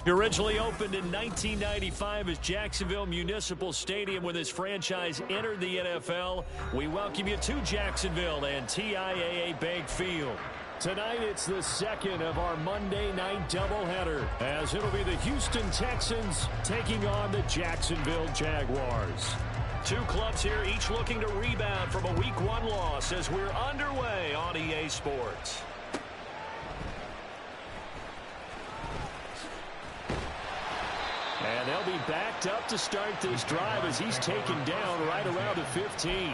Originally opened in 1995 as Jacksonville Municipal Stadium when this franchise entered the NFL, we welcome you to Jacksonville and TIAA Bank Field. Tonight, it's the second of our Monday night doubleheader, as it'll be the Houston Texans taking on the Jacksonville Jaguars. Two clubs here, each looking to rebound from a Week 1 loss as we're underway on EA Sports. And they'll be backed up to start this drive as he's taken down right around the 15.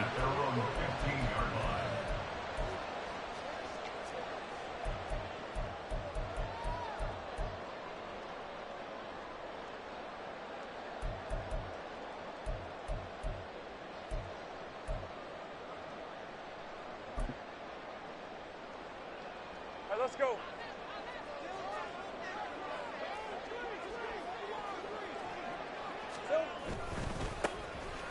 All right, let's go.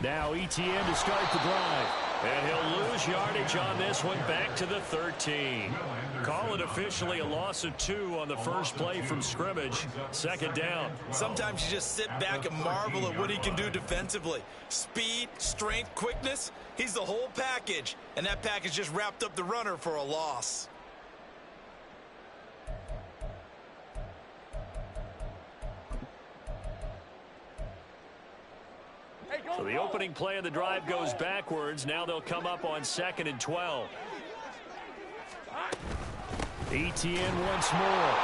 Now ETN to start the drive. And he'll lose yardage on this one back to the 13. Call it officially a loss of 2 on the first play from scrimmage. Second down. Sometimes you just sit back and marvel at what he can do defensively. Speed, strength, quickness. He's the whole package. And that package just wrapped up the runner for a loss. So the opening play of the drive goes backwards. Now they'll come up on 2nd and 12. ETN once more.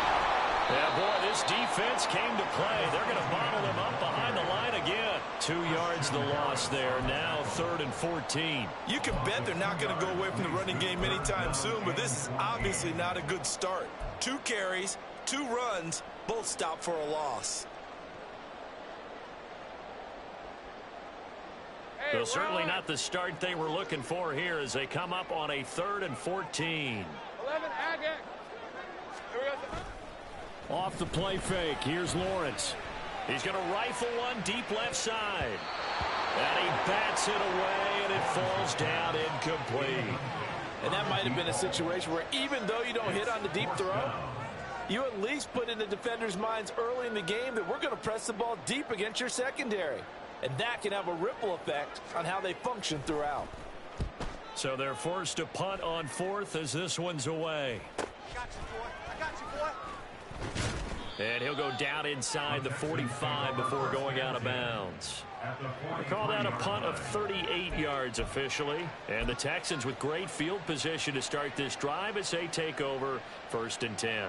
Yeah, boy, this defense came to play. They're going to bottle them up behind the line again. 2 yards the loss there. Now 3rd and 14. You can bet they're not going to go away from the running game anytime soon, but this is obviously not a good start. 2 carries, 2 runs, both stopped for a loss. So certainly not the start they were looking for here as they come up on a 3rd and 14. 11, Agate. Off the play fake. Here's Lawrence. He's going to rifle one deep left side. And he bats it away, and it falls down incomplete. And that might have been a situation where even though you don't hit on the deep throw, you at least put in the defenders' minds early in the game that we're going to press the ball deep against your secondary. And that can have a ripple effect on how they function throughout. So they're forced to punt on 4th as this one's away. I got you, boy. I got you, boy. And he'll go down inside the 45 before going out of bounds. They call that a punt of 38 yards officially. And the Texans with great field position to start this drive as they take over 1st and 10.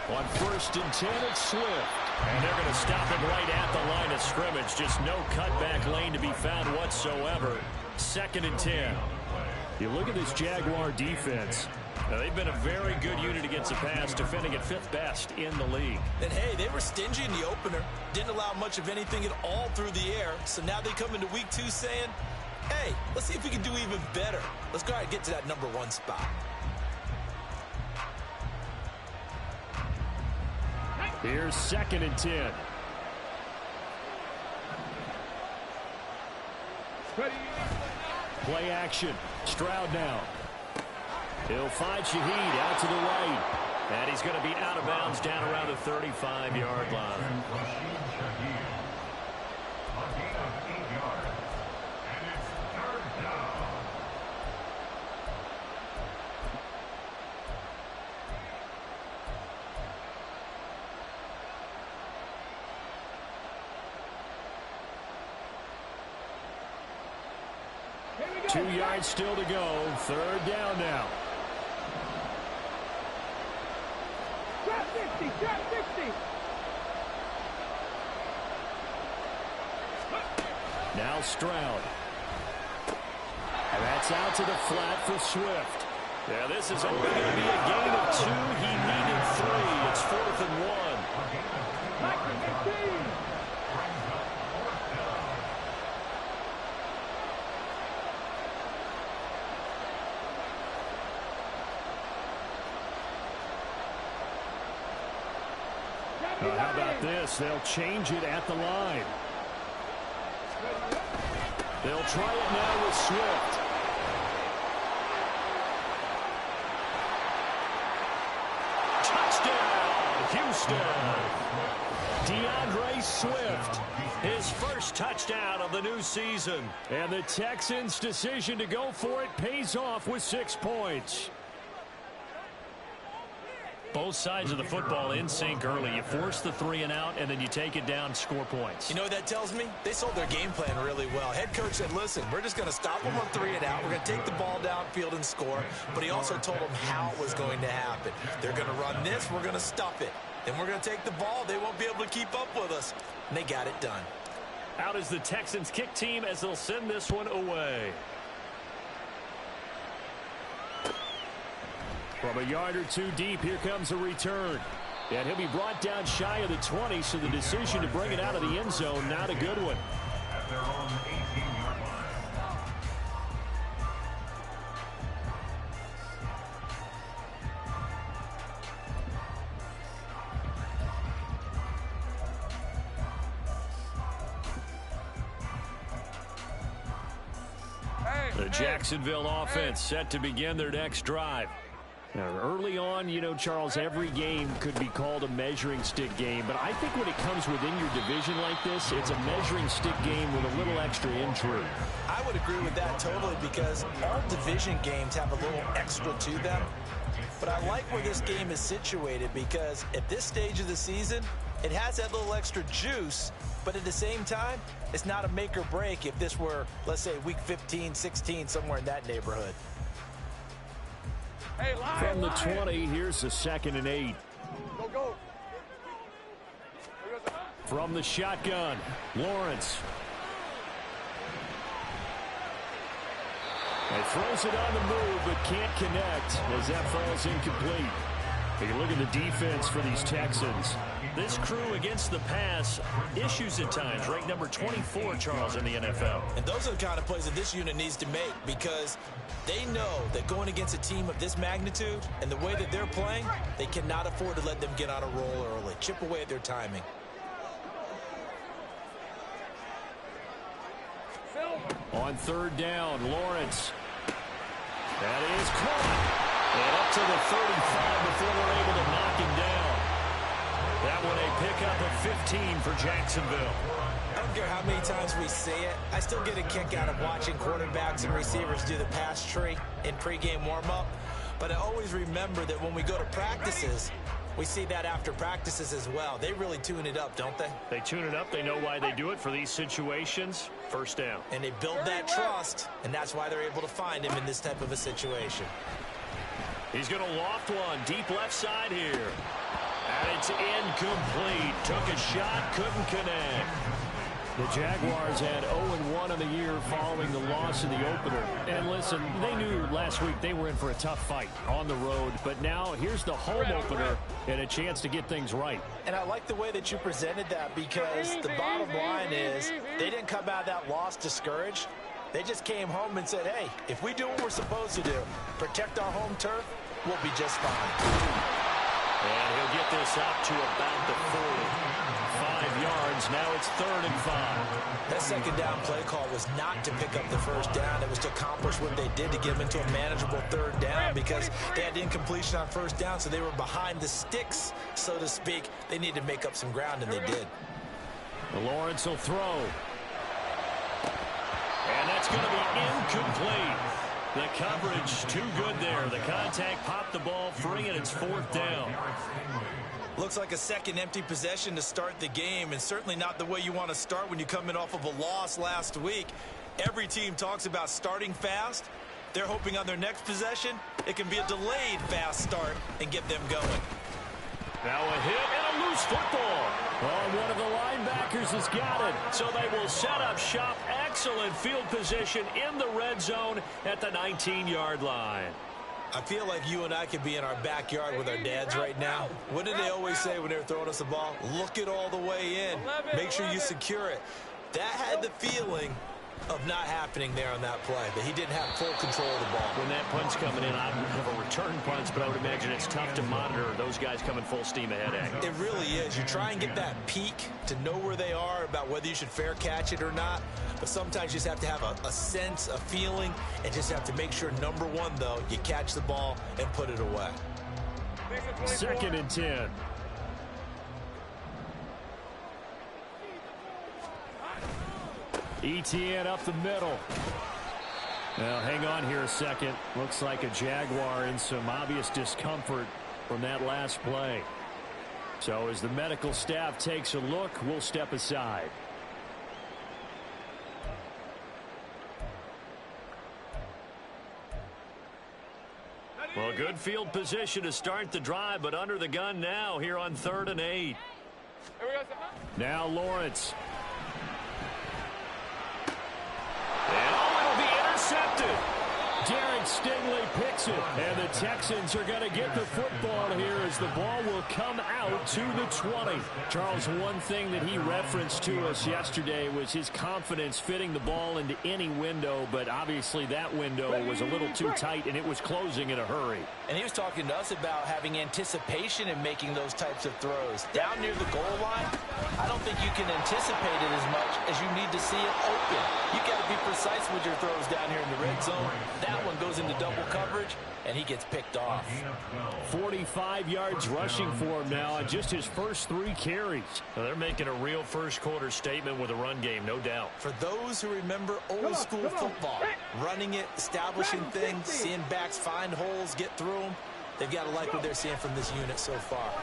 On 1st and 10, it's Swift. And they're going to stop him right at the line of scrimmage. Just no cutback lane to be found whatsoever. 2nd and 10. You look at this Jaguar defense. Now, they've been a very good unit against the pass, defending at 5th best in the league. And, hey, they were stingy in the opener. Didn't allow much of anything at all through the air. So now they come into Week 2 saying, hey, let's see if we can do even better. Let's go ahead and get to that number 1 spot. Here's 2nd and 10. Play action. Stroud now. He'll find Shaheed out to the right. And he's going to be out of bounds down around the 35-yard line. Two yards still to go. 3rd down now. Drop 60, drop 60. Now Stroud. And that's out to the flat for Swift. Yeah, this is only going to be a gain of 2. He needed 3. It's 4th and 1. How about this? They'll change it at the line. They'll try it now with Swift. Touchdown, Houston. DeAndre Swift, his first touchdown of the new season. And the Texans' decision to go for it pays off with 6 points. Both sides of the football in sync early. You force the 3 and out, and then you take it down, score points. You know what that tells me? They sold their game plan really well. Head coach said, listen, we're just going to stop them on 3 and out. We're going to take the ball downfield and score. But he also told them how it was going to happen. They're going to run this. We're going to stuff it. Then we're going to take the ball. They won't be able to keep up with us. And they got it done. Out is the Texans kick team as they'll send this one away. From a yard or 2 deep, here comes a return. And he'll be brought down shy of the 20, so the decision to bring it out of the end zone, not a good one. At their own 18-yard line. The Jacksonville offense set to begin their next drive. Now, early on, you know, Charles, every game could be called a measuring stick game, but I think when it comes within your division like this, it's a measuring stick game with a little extra intrigue. I would agree with that totally because all division games have a little extra to them. But I like where this game is situated because at this stage of the season, it has that little extra juice, but at the same time, it's not a make or break if this were, let's say, week 15, 16, somewhere in that neighborhood. From the 20, here's the 2nd and 8. Go, go. From the shotgun, Lawrence. And throws it on the move, but can't connect as that falls incomplete. You look at the defense for these Texans. This crew against the pass, issues at times, ranked number 24, Charles, in the NFL. And those are the kind of plays that this unit needs to make because they know that going against a team of this magnitude and the way that they're playing, they cannot afford to let them get on a roll early. Chip away at their timing. On 3rd down, Lawrence. That is caught. And up to the 35 before they're able to knock him down. That one a pickup of 15 for Jacksonville. I don't care how many times we say it. I still get a kick out of watching quarterbacks and receivers do the pass tree in pregame warm-up. But I always remember that when we go to practices, we see that after practices as well. They really tune it up, don't they? They tune it up. They know why they do it for these situations. 1st down. And they build that trust, and that's why they're able to find him in this type of a situation. He's going to loft one deep left side here. And it's incomplete. Took a shot, couldn't connect. The Jaguars had 0-1 on the year following the loss in the opener. And listen, they knew last week they were in for a tough fight on the road. But now here's the home opener and a chance to get things right. And I like the way that you presented that because the bottom line is they didn't come out of that loss discouraged. They just came home and said, hey, if we do what we're supposed to do, protect our home turf, we'll be just fine. And he'll get this up to about the 40. 5 yards. Now it's 3rd and 5. That 2nd down play call was not to pick up the 1st down. It was to accomplish what they did to get them into a manageable 3rd down because they had incompletion on 1st down, so they were behind the sticks, so to speak. They needed to make up some ground, and they did. Lawrence will throw. And that's going to be incomplete. The coverage too good there. The contact popped the ball free, and it's 4th down. Looks like a second empty possession to start the game, and certainly not the way you want to start when you come in off of a loss last week. Every team talks about starting fast. They're hoping on their next possession, it can be a delayed fast start and get them going. Now a hit and a loose football. Oh, one of the linebackers has got it. So they will set up shop. Excellent field position in the red zone at the 19-yard line. I feel like you and I could be in our backyard with our dads right now. What did they always say when they were throwing us the ball? Look it all the way in. Make sure you secure it. That had the feeling of not happening there on that play, that he didn't have full control of the ball. When that punt's coming in, I have a return punch, but I would imagine it's tough to monitor those guys coming full steam ahead at. It really is. You try and get that peek to know where they are, about whether you should fair catch it or not. But sometimes you just have to have a sense, a feeling, and just have to make sure, number one, though, you catch the ball and put it away. 2nd and 10. ETN up the middle. Now, hang on here a second. Looks like a Jaguar in some obvious discomfort from that last play. So as the medical staff takes a look, we'll step aside. Well, good field position to start the drive, but under the gun now here on 3rd and 8. Now Lawrence. And it'll be intercepted. Derek Stingley picks it, and the Texans are going to get the football here as the ball will come out to the 20. Charles, one thing that he referenced to us yesterday was his confidence fitting the ball into any window, but obviously that window was a little too tight, and it was closing in a hurry. And he was talking to us about having anticipation in making those types of throws. Down near the goal line, I don't think you can anticipate it as much as you need to see it open. You got to be precise with your throws down here in the red zone. That one goes into double coverage, and he gets picked off. 45 yards rushing for him now on just his first 3 carries. Well, they're making a real first-quarter statement with a run game, no doubt. For those who remember old-school football, running it, establishing things, seeing backs find holes, get through them, they've got to like what they're seeing from this unit so far.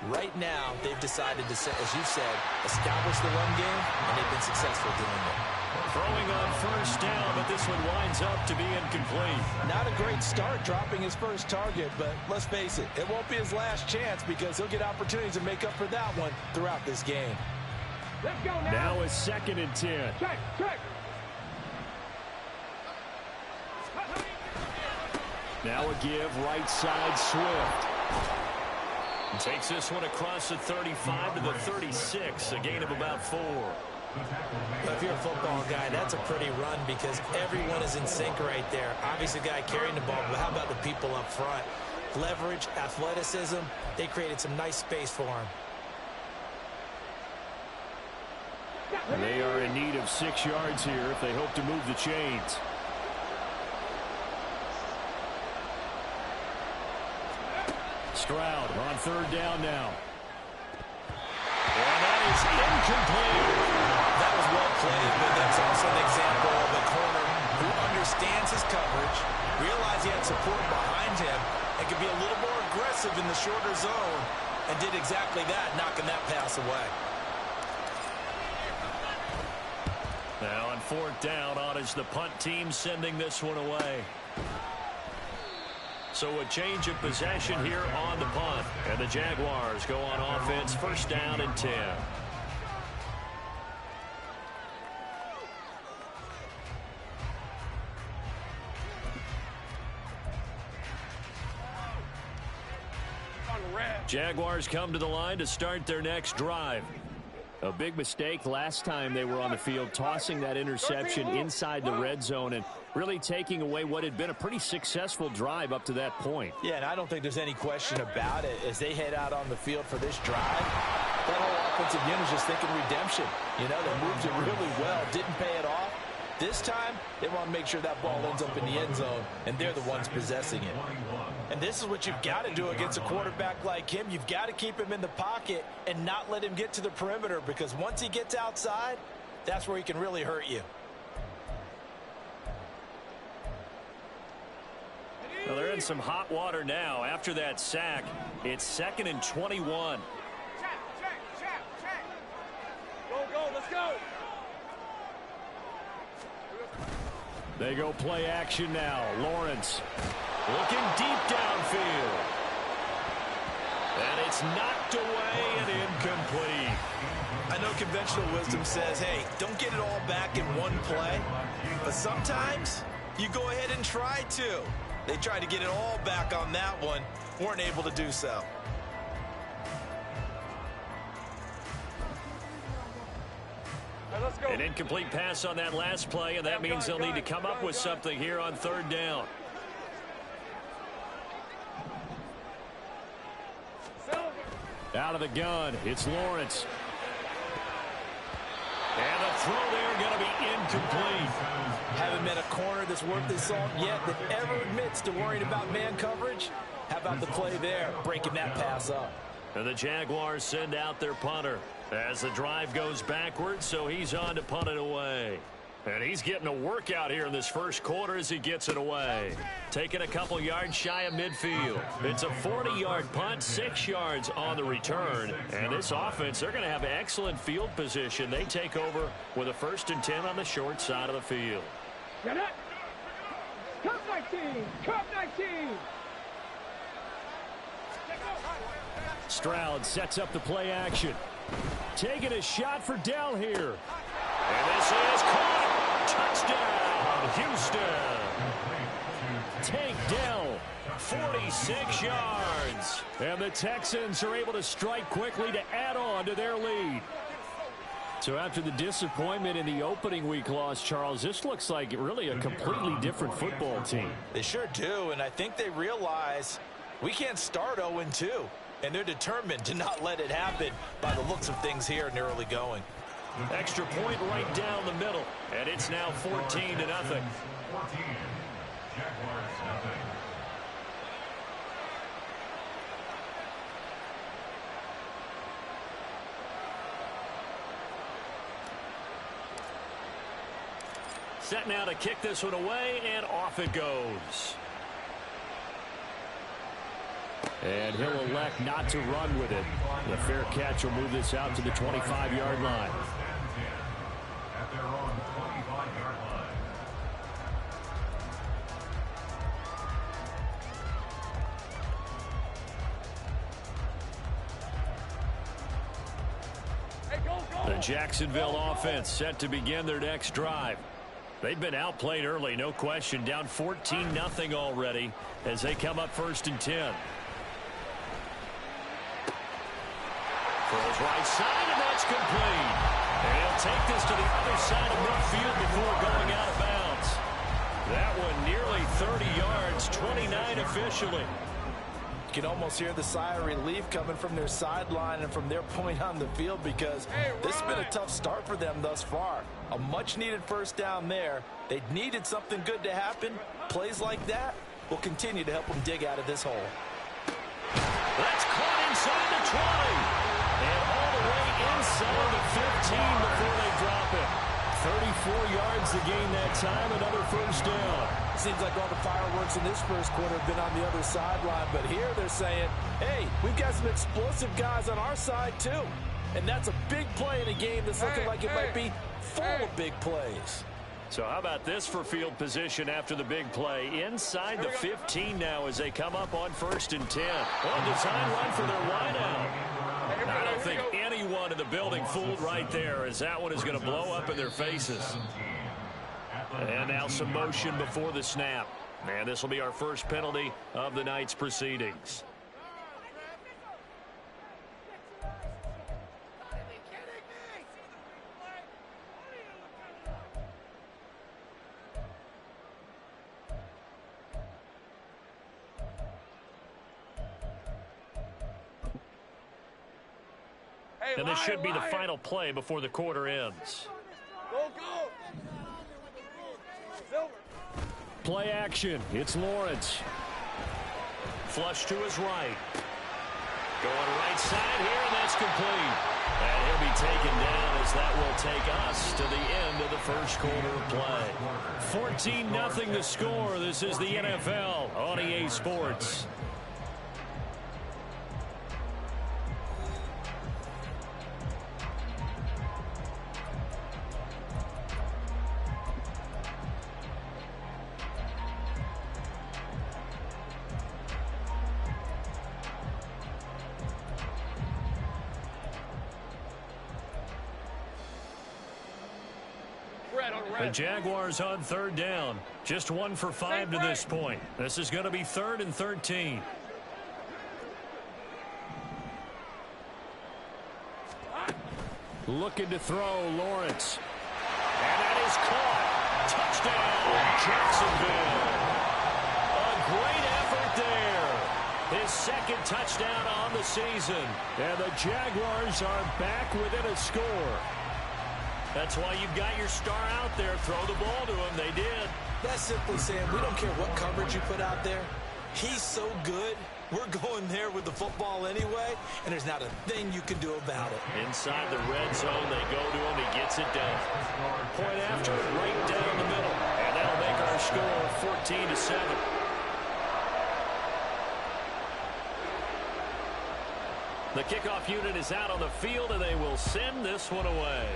Right now, they've decided to, as you said, establish the run game, and they've been successful doing it. Throwing on first down, but this one winds up to be incomplete. Not a great start dropping his first target, but let's face it, it won't be his last chance because he'll get opportunities to make up for that one throughout this game. Let's go now. Now it's 2nd and 10. Check. Now a give, right side, Swift. Takes this one across the 35 to the 36, a gain of about 4. But if you're a football guy, that's a pretty run because everyone is in sync right there. Obviously, the guy carrying the ball, but how about the people up front? Leverage, athleticism, they created some nice space for him. They are in need of 6 yards here if they hope to move the chains. Stroud on 3rd down now. And that is incomplete. That was well played, but that's also an example of a corner who understands his coverage, realized he had support behind him, and could be a little more aggressive in the shorter zone, and did exactly that, knocking that pass away. Now on 4th down, on is the punt team sending this one away. So a change of possession here on the punt. And the Jaguars go on offense, 1st down and 10. Jaguars come to the line to start their next drive. A big mistake last time they were on the field, tossing that interception inside the red zone and really taking away what had been a pretty successful drive up to that point. Yeah, and I don't think there's any question about it. As they head out on the field for this drive, that whole offensive unit is just thinking redemption. You know, they moved it really well, didn't pay it off. This time, they want to make sure that ball ends up in the end zone, and they're the ones possessing it. And this is what you've got to do against a quarterback like him. You've got to keep him in the pocket and not let him get to the perimeter, because once he gets outside, that's where he can really hurt you. Well, they're in some hot water now. After that sack, it's 2nd and 21. Check. Go, let's go. They go play action now. Lawrence looking deep downfield. And it's knocked away and incomplete. I know conventional wisdom says, hey, don't get it all back in one play. But sometimes you go ahead and try to. They tried to get it all back on that one. Weren't able to do so. An incomplete pass on that last play, and that means they'll need to come up with something here on third down. Out of the gun, it's Lawrence. And the throw there going to be incomplete. Haven't met a corner that's worth his salt yet that ever admits to worrying about man coverage. How about the play there, breaking that pass up? And the Jaguars send out their punter as the drive goes backwards, so he's on to punt it away. And he's getting a workout here in this first quarter as he gets it away. Taking a couple yards shy of midfield. It's a 40-yard punt, 6 yards on the return. And this offense, they're going to have excellent field position. They take over with a 1st and 10 on the short side of the field. Get it. Cup 19. Cup 19. Stroud sets up the play action. Taking a shot for Dell here. And this is caught. Touchdown, Houston. Tank Dell, 46 yards. And the Texans are able to strike quickly to add on to their lead. So after the disappointment in the opening week loss, Charles, this looks like really a completely different football team. They sure do, and I think they realize we can't start 0-2. And they're determined to not let it happen by the looks of things here in the early going. Extra point right down the middle, and it's now 14-0. 14. Jaguars nothing. Set now to kick this one away, and off it goes. And he'll elect not to run with it. The fair catch will move this out to the 25-yard line. At their own 25-yard line. The Jacksonville offense set to begin their next drive. They've been outplayed early, no question. Down 14-0 already as they come up 1st and 10. Throws right side, and that's complete. And he'll take this to the other side of midfield before going out of bounds. That one nearly 30 yards, 29 officially. You can almost hear the sigh of relief coming from their sideline and from their point on the field because this has been a tough start for them thus far. A much-needed 1st down there. They needed something good to happen. Plays like that will continue to help them dig out of this hole. That's caught inside the 20. And all the way inside the 15 before they drop it. 34 yards to gain that time, another 1st down. Seems like all the fireworks in this first quarter have been on the other sideline, but here they're saying, hey, we've got some explosive guys on our side too. And that's a big play in a game that's looking like it might be full of big plays. So how about this for field position after the big play? Inside the 15 now as they come up on 1st and 10. Well, design run for their wideout. I don't think anyone in the building fooled right there as that one is going to blow up in their faces. And now some motion before the snap. And this will be our first penalty of the night's proceedings. And this should be the final play before the quarter ends. Play action. It's Lawrence. Flush to his right. Going right side here, and that's complete. And he'll be taken down as that will take us to the end of the first quarter of play. 14-0 the score. This is the NFL on EA Sports. The Jaguars on 3rd down. Just 1 for 5 to this point. This is going to be 3rd and 13. Looking to throw, Lawrence. And that is caught. Touchdown, Jacksonville. A great effort there. His second touchdown on the season. And the Jaguars are back within a score. That's why you've got your star out there. Throw the ball to him. They did. That's simply saying we don't care what coverage you put out there. He's so good. We're going there with the football anyway, and there's not a thing you can do about it. Inside the red zone, they go to him. He gets it done. Point after, right down the middle. And that'll make our score 14-7. The kickoff unit is out on the field, and they will send this one away.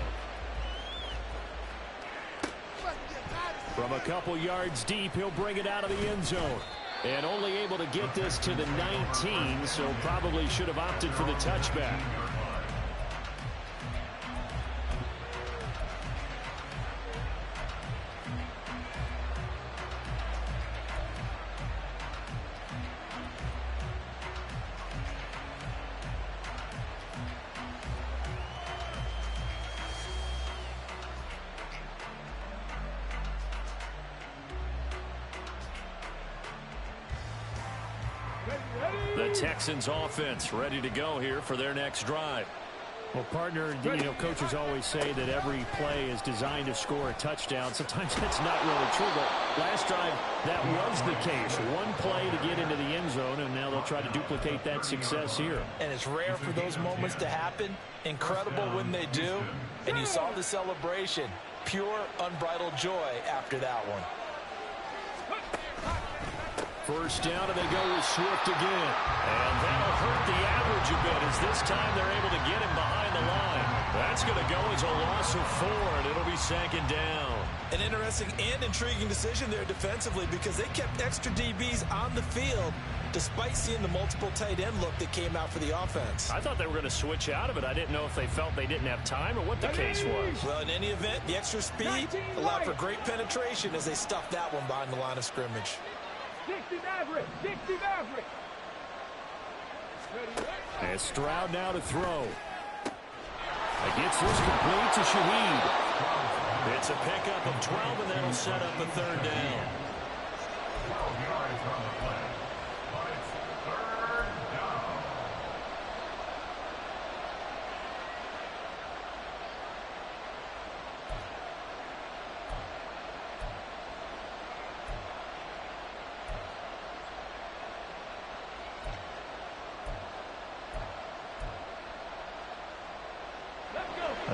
From a couple yards deep, he'll bring it out of the end zone. And only able to get this to the 19, so probably should have opted for the touchback. The Texans offense ready to go here for their next drive. Well, partner, coaches always say that every play is designed to score a touchdown. Sometimes that's not really true, but last drive, that was the case. One play to get into the end zone, and now they'll try to duplicate that success here. And it's rare for those moments to happen. Incredible when they do. And you saw the celebration. Pure, unbridled joy after that one. First down, and they go with Swift again. And that'll hurt the average a bit as this time they're able to get him behind the line. That's going to go as a loss of 4, and it'll be second down. An interesting and intriguing decision there defensively because they kept extra DBs on the field despite seeing the multiple tight end look that came out for the offense. I thought they were going to switch out of it. I didn't know if they felt they didn't have time or what the case was. Well, in any event, the extra speed allowed for great penetration as they stuffed that one behind the line of scrimmage. 60 Maverick, 60 Maverick. And Stroud now to throw. Gets this complete to Shaheed. It's a pickup of 12, and that'll set up a third down. 12 yards on the play, but it's third down.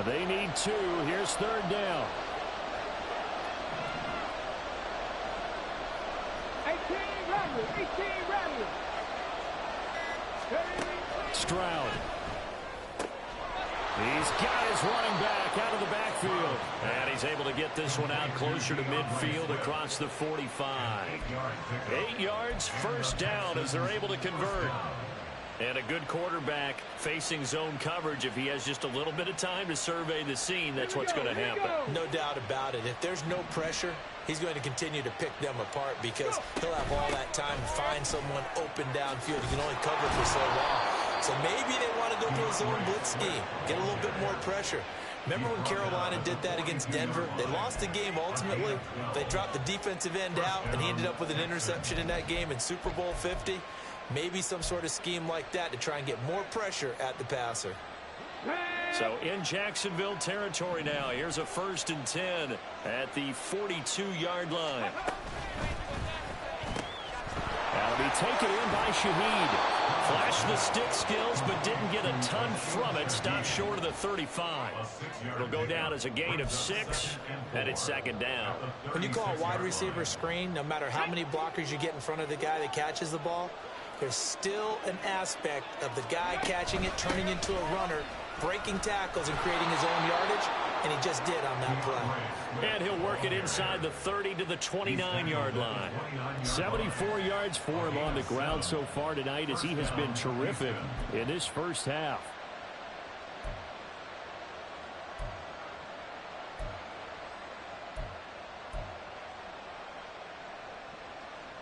They need 2. Here's third down. 18 Rattler, 18 Rattler. Stroud. He's got his running back out of the backfield. And he's able to get this one out closer to midfield across the 45. 8 yards, first down as they're able to convert. And a good quarterback facing zone coverage. If he has just a little bit of time to survey the scene, that's what's going to happen. No doubt about it. If there's no pressure, he's going to continue to pick them apart because he'll have all that time to find someone open downfield. He can only cover for so long. So maybe they want to go to a zone blitz scheme, get a little bit more pressure. Remember when Carolina did that against Denver? They lost the game ultimately. They dropped the defensive end out, and he ended up with an interception in that game in Super Bowl 50. Maybe some sort of scheme like that to try and get more pressure at the passer. So in Jacksonville territory now. Here's a 1st and 10 at the 42-yard line. That'll be taken in by Shaheed. Flashed the stick skills, but didn't get a ton from it. Stopped short of the 35. It'll go down as a gain of 6, and it's second down. When you call a wide receiver screen, no matter how many blockers you get in front of the guy that catches the ball, there's still an aspect of the guy catching it, turning into a runner, breaking tackles and creating his own yardage, and he just did on that play. And he'll work it inside the 30 to the 29-yard line. 74 yards for him on the ground so far tonight as he has been terrific in this first half.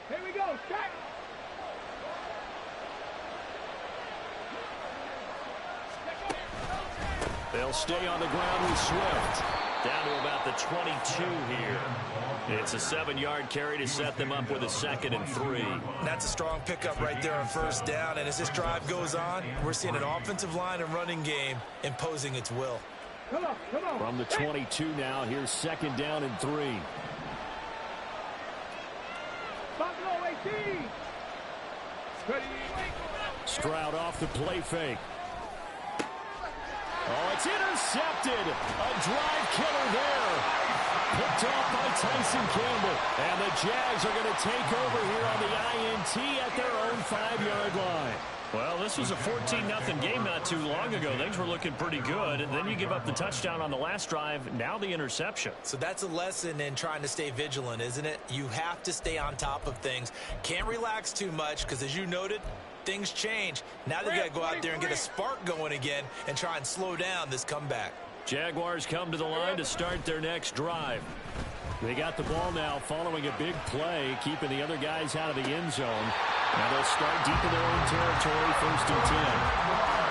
Here we go, strike. They'll stay on the ground with Swift. Down to about the 22 here. It's a 7-yard carry to set them up with a 2nd and 3. That's a strong pickup right there on first down. And as this drive goes on, we're seeing an offensive line and running game imposing its will. Come on, come on. From the 22 now, here's 2nd down and 3. Buffalo 18. Ready. Stroud off the play fake. Oh, it's intercepted. A drive killer there. Picked off by Tyson Campbell. And the Jags are going to take over here on the INT at their own 5-yard line. Well, this was a 14-0 game not too long ago. Things were looking pretty good. And then you give up the touchdown on the last drive. Now the interception. So that's a lesson in trying to stay vigilant, isn't it? You have to stay on top of things. Can't relax too much because, as you noted, things change. Now they got to go out there and get a spark going again and try and slow down this comeback. Jaguars come to the line to start their next drive. They got the ball now following a big play, keeping the other guys out of the end zone. Now they'll start deep in their own territory, 1st and 10.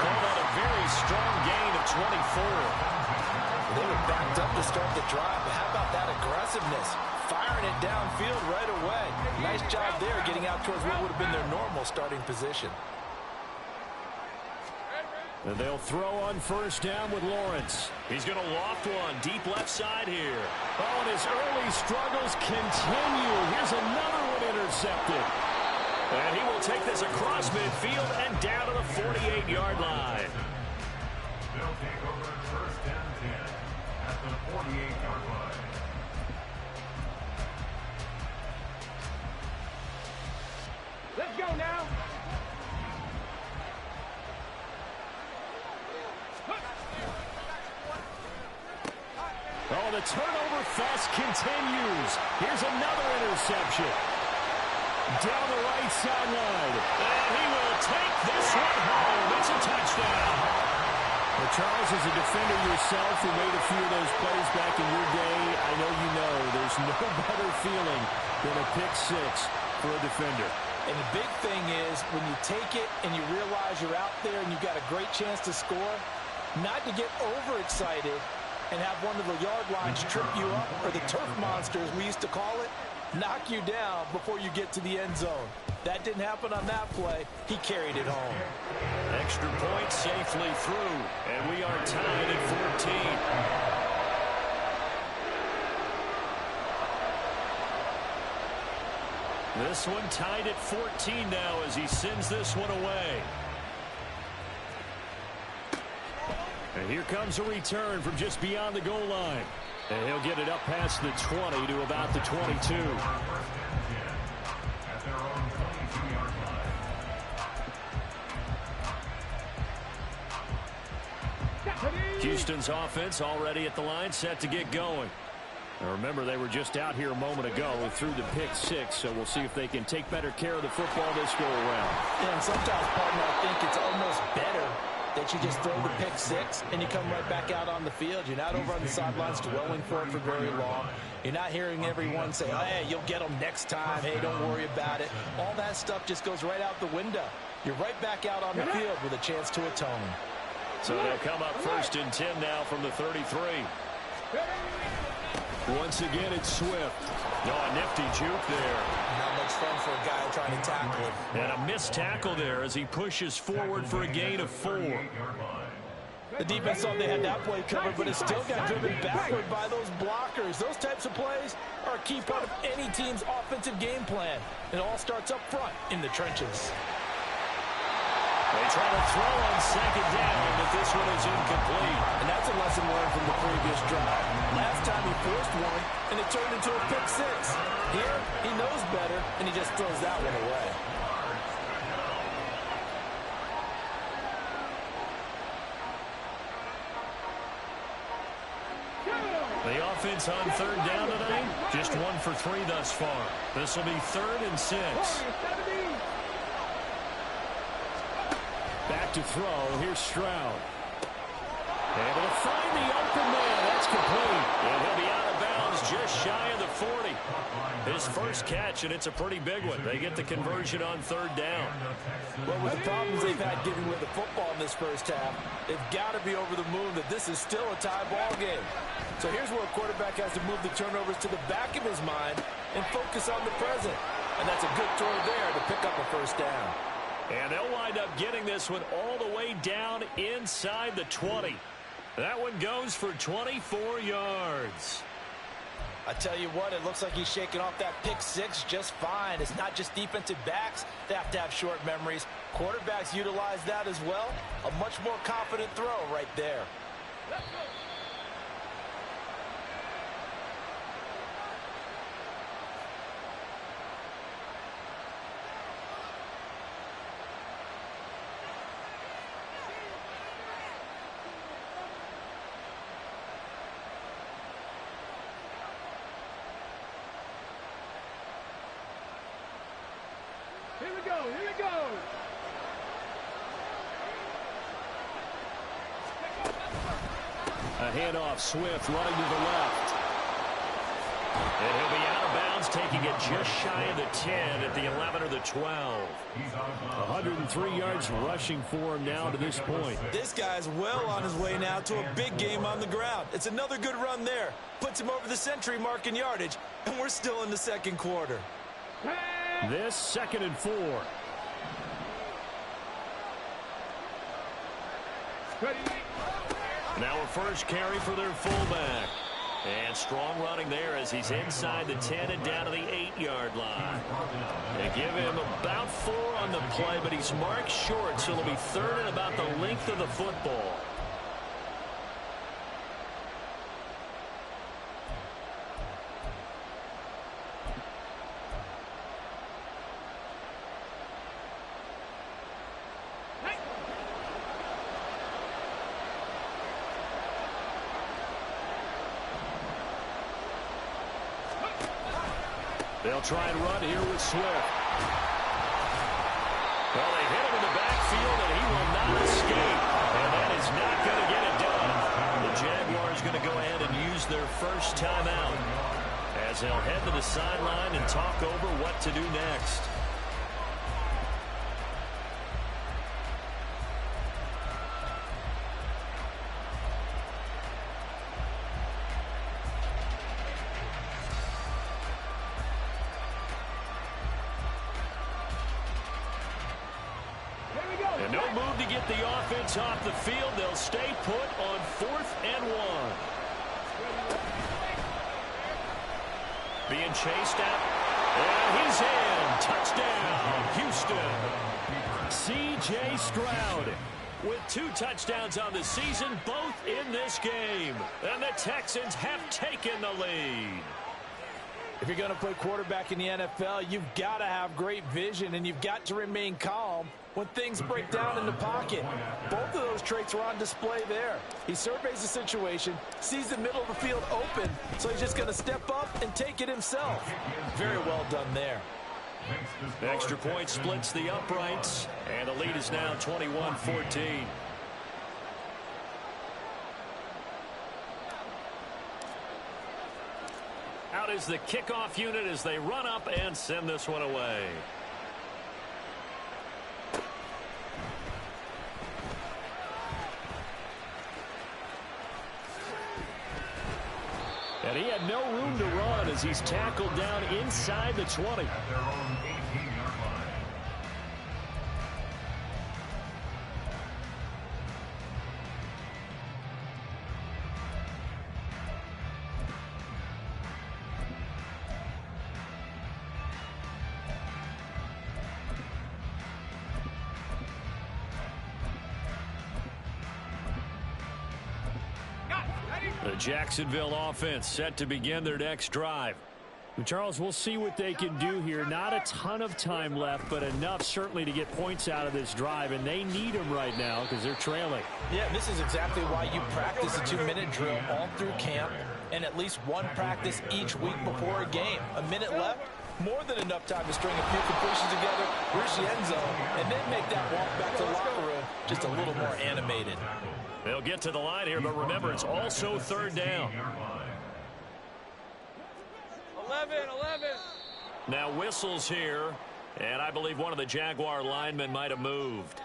Call that a very strong gain of 24. They were backed up to start the drive, but how about that aggressiveness? Firing it downfield right away. Nice job there getting out towards what would have been their normal starting position. And they'll throw on 1st down with Lawrence. He's going to loft one deep left side here. Oh, and his early struggles continue. Here's another one intercepted. And he will take this across midfield and down to the 48-yard line. They'll take over 1st and 10 at the 48-yard line. Let's go now. Oh, the turnover fest continues. Here's another interception. Down the right sideline. And he will take this one home. It's a touchdown. Well, Charles, as a defender yourself who made a few of those plays back in your day, I know you know there's no better feeling than a pick 6 for a defender. And the big thing is when you take it and you realize you're out there and you've got a great chance to score, not to get overexcited and have one of the yard lines trip you up, or the turf monsters we used to call it, knock you down before you get to the end zone. That didn't happen on that play. He carried it home. Extra point safely through, and we are tied at 14. This one tied at 14 now as he sends this one away. And here comes a return from just beyond the goal line. And he'll get it up past the 20 to about the 22. At their own 22-yard line. Houston's offense already at the line, set to get going. Now remember, they were just out here a moment ago through the pick 6, so we'll see if they can take better care of the football this go around. Yeah, and sometimes, partner, I think it's almost better that you just throw the pick 6 and you come right back out on the field. You're not over on the sidelines dwelling for it for very long. You're not hearing everyone say, oh, hey, you'll get them next time. Hey, don't worry about it. All that stuff just goes right out the window. You're right back out on the field with a chance to atone. So they'll come up 1st and 10 now from the 33. Once again, it's Swift. No, a nifty juke there. Not much fun for a guy trying to tackle him. And a missed tackle there as he pushes forward for a gain of 4. The defense thought they had that play covered, but it still got driven backward by those blockers. Those types of plays are a key part of any team's offensive game plan. It all starts up front in the trenches. They try to throw on 2nd down, but this one is incomplete. And that's a lesson learned from the previous drive. Last time he forced one, and it turned into a pick 6. Here, he knows better, and he just throws that one away. The offense on 3rd down tonight, just 1 for 3 thus far. This will be 3rd and 6. Back to throw. Here's Stroud. Able to find the open man. That's complete. And he'll be out of bounds just shy of the 40. His first catch, and it's a pretty big one. They get the conversion on 3rd down. Well, with the problems they've had getting with the football in this first half, they've got to be over the moon that this is still a tie ball game. So here's where a quarterback has to move the turnovers to the back of his mind and focus on the present. And that's a good throw there to pick up a first down. And they'll wind up getting this one all the way down inside the 20. That one goes for 24 yards. I tell you what, it looks like he's shaking off that pick six just fine. It's not just defensive backs that have to have short memories. Quarterbacks utilize that as well. A much more confident throw right there. Let's go. Here we go, here we go. A handoff, Swift running to the left. And he'll be out of bounds, taking it just shy of the 10 at the 11 or the 12. 103 yards rushing for him now to this point. This guy's well on his way now to a big game on the ground. It's another good run there. Puts him over the century mark in yardage, and we're still in the second quarter. This 2nd and 4. Ready. Now a first carry for their fullback. And strong running there as he's inside the 10 and down to the 8-yard line. They give him about 4 on the play, but he's marked short, so it'll be 3rd and about the length of the football. They'll try and run here with Swift. Well, they hit him in the backfield, and he will not escape. And that is not going to get it done. The Jaguars going to go ahead and use their first timeout as they'll head to the sideline and talk over what to do next. And no move to get the offense off the field. They'll stay put on 4th and 1. Being chased out. And he's in. Touchdown, Houston. C.J. Stroud with 2 touchdowns on the season, both in this game. And the Texans have taken the lead. If you're going to play quarterback in the NFL, you've got to have great vision, and you've got to remain calm when things break down in the pocket. Both of those traits are on display there. He surveys the situation, sees the middle of the field open, so he's just going to step up and take it himself. Very well done there. The extra point splits the uprights, and the lead is now 21-14. Out is the kickoff unit as they run up and send this one away. And he had no room to run as he's tackled down inside the 20. At their own 18-yard line. The Jacksonville offense set to begin their next drive. Charles, we'll see what they can do here. Not a ton of time left, but enough certainly to get points out of this drive, and they need them right now because they're trailing. Yeah, this is exactly why you practice a 2-minute drill all through camp and at least one practice each week before a game. A minute left, more than enough time to string a few completions together, reach the end zone, and then make that walk back to the locker room just a little more animated. They'll get to the line here, but remember, it's also 3rd down. 11. Now whistles here, and I believe one of the Jaguar linemen might have moved.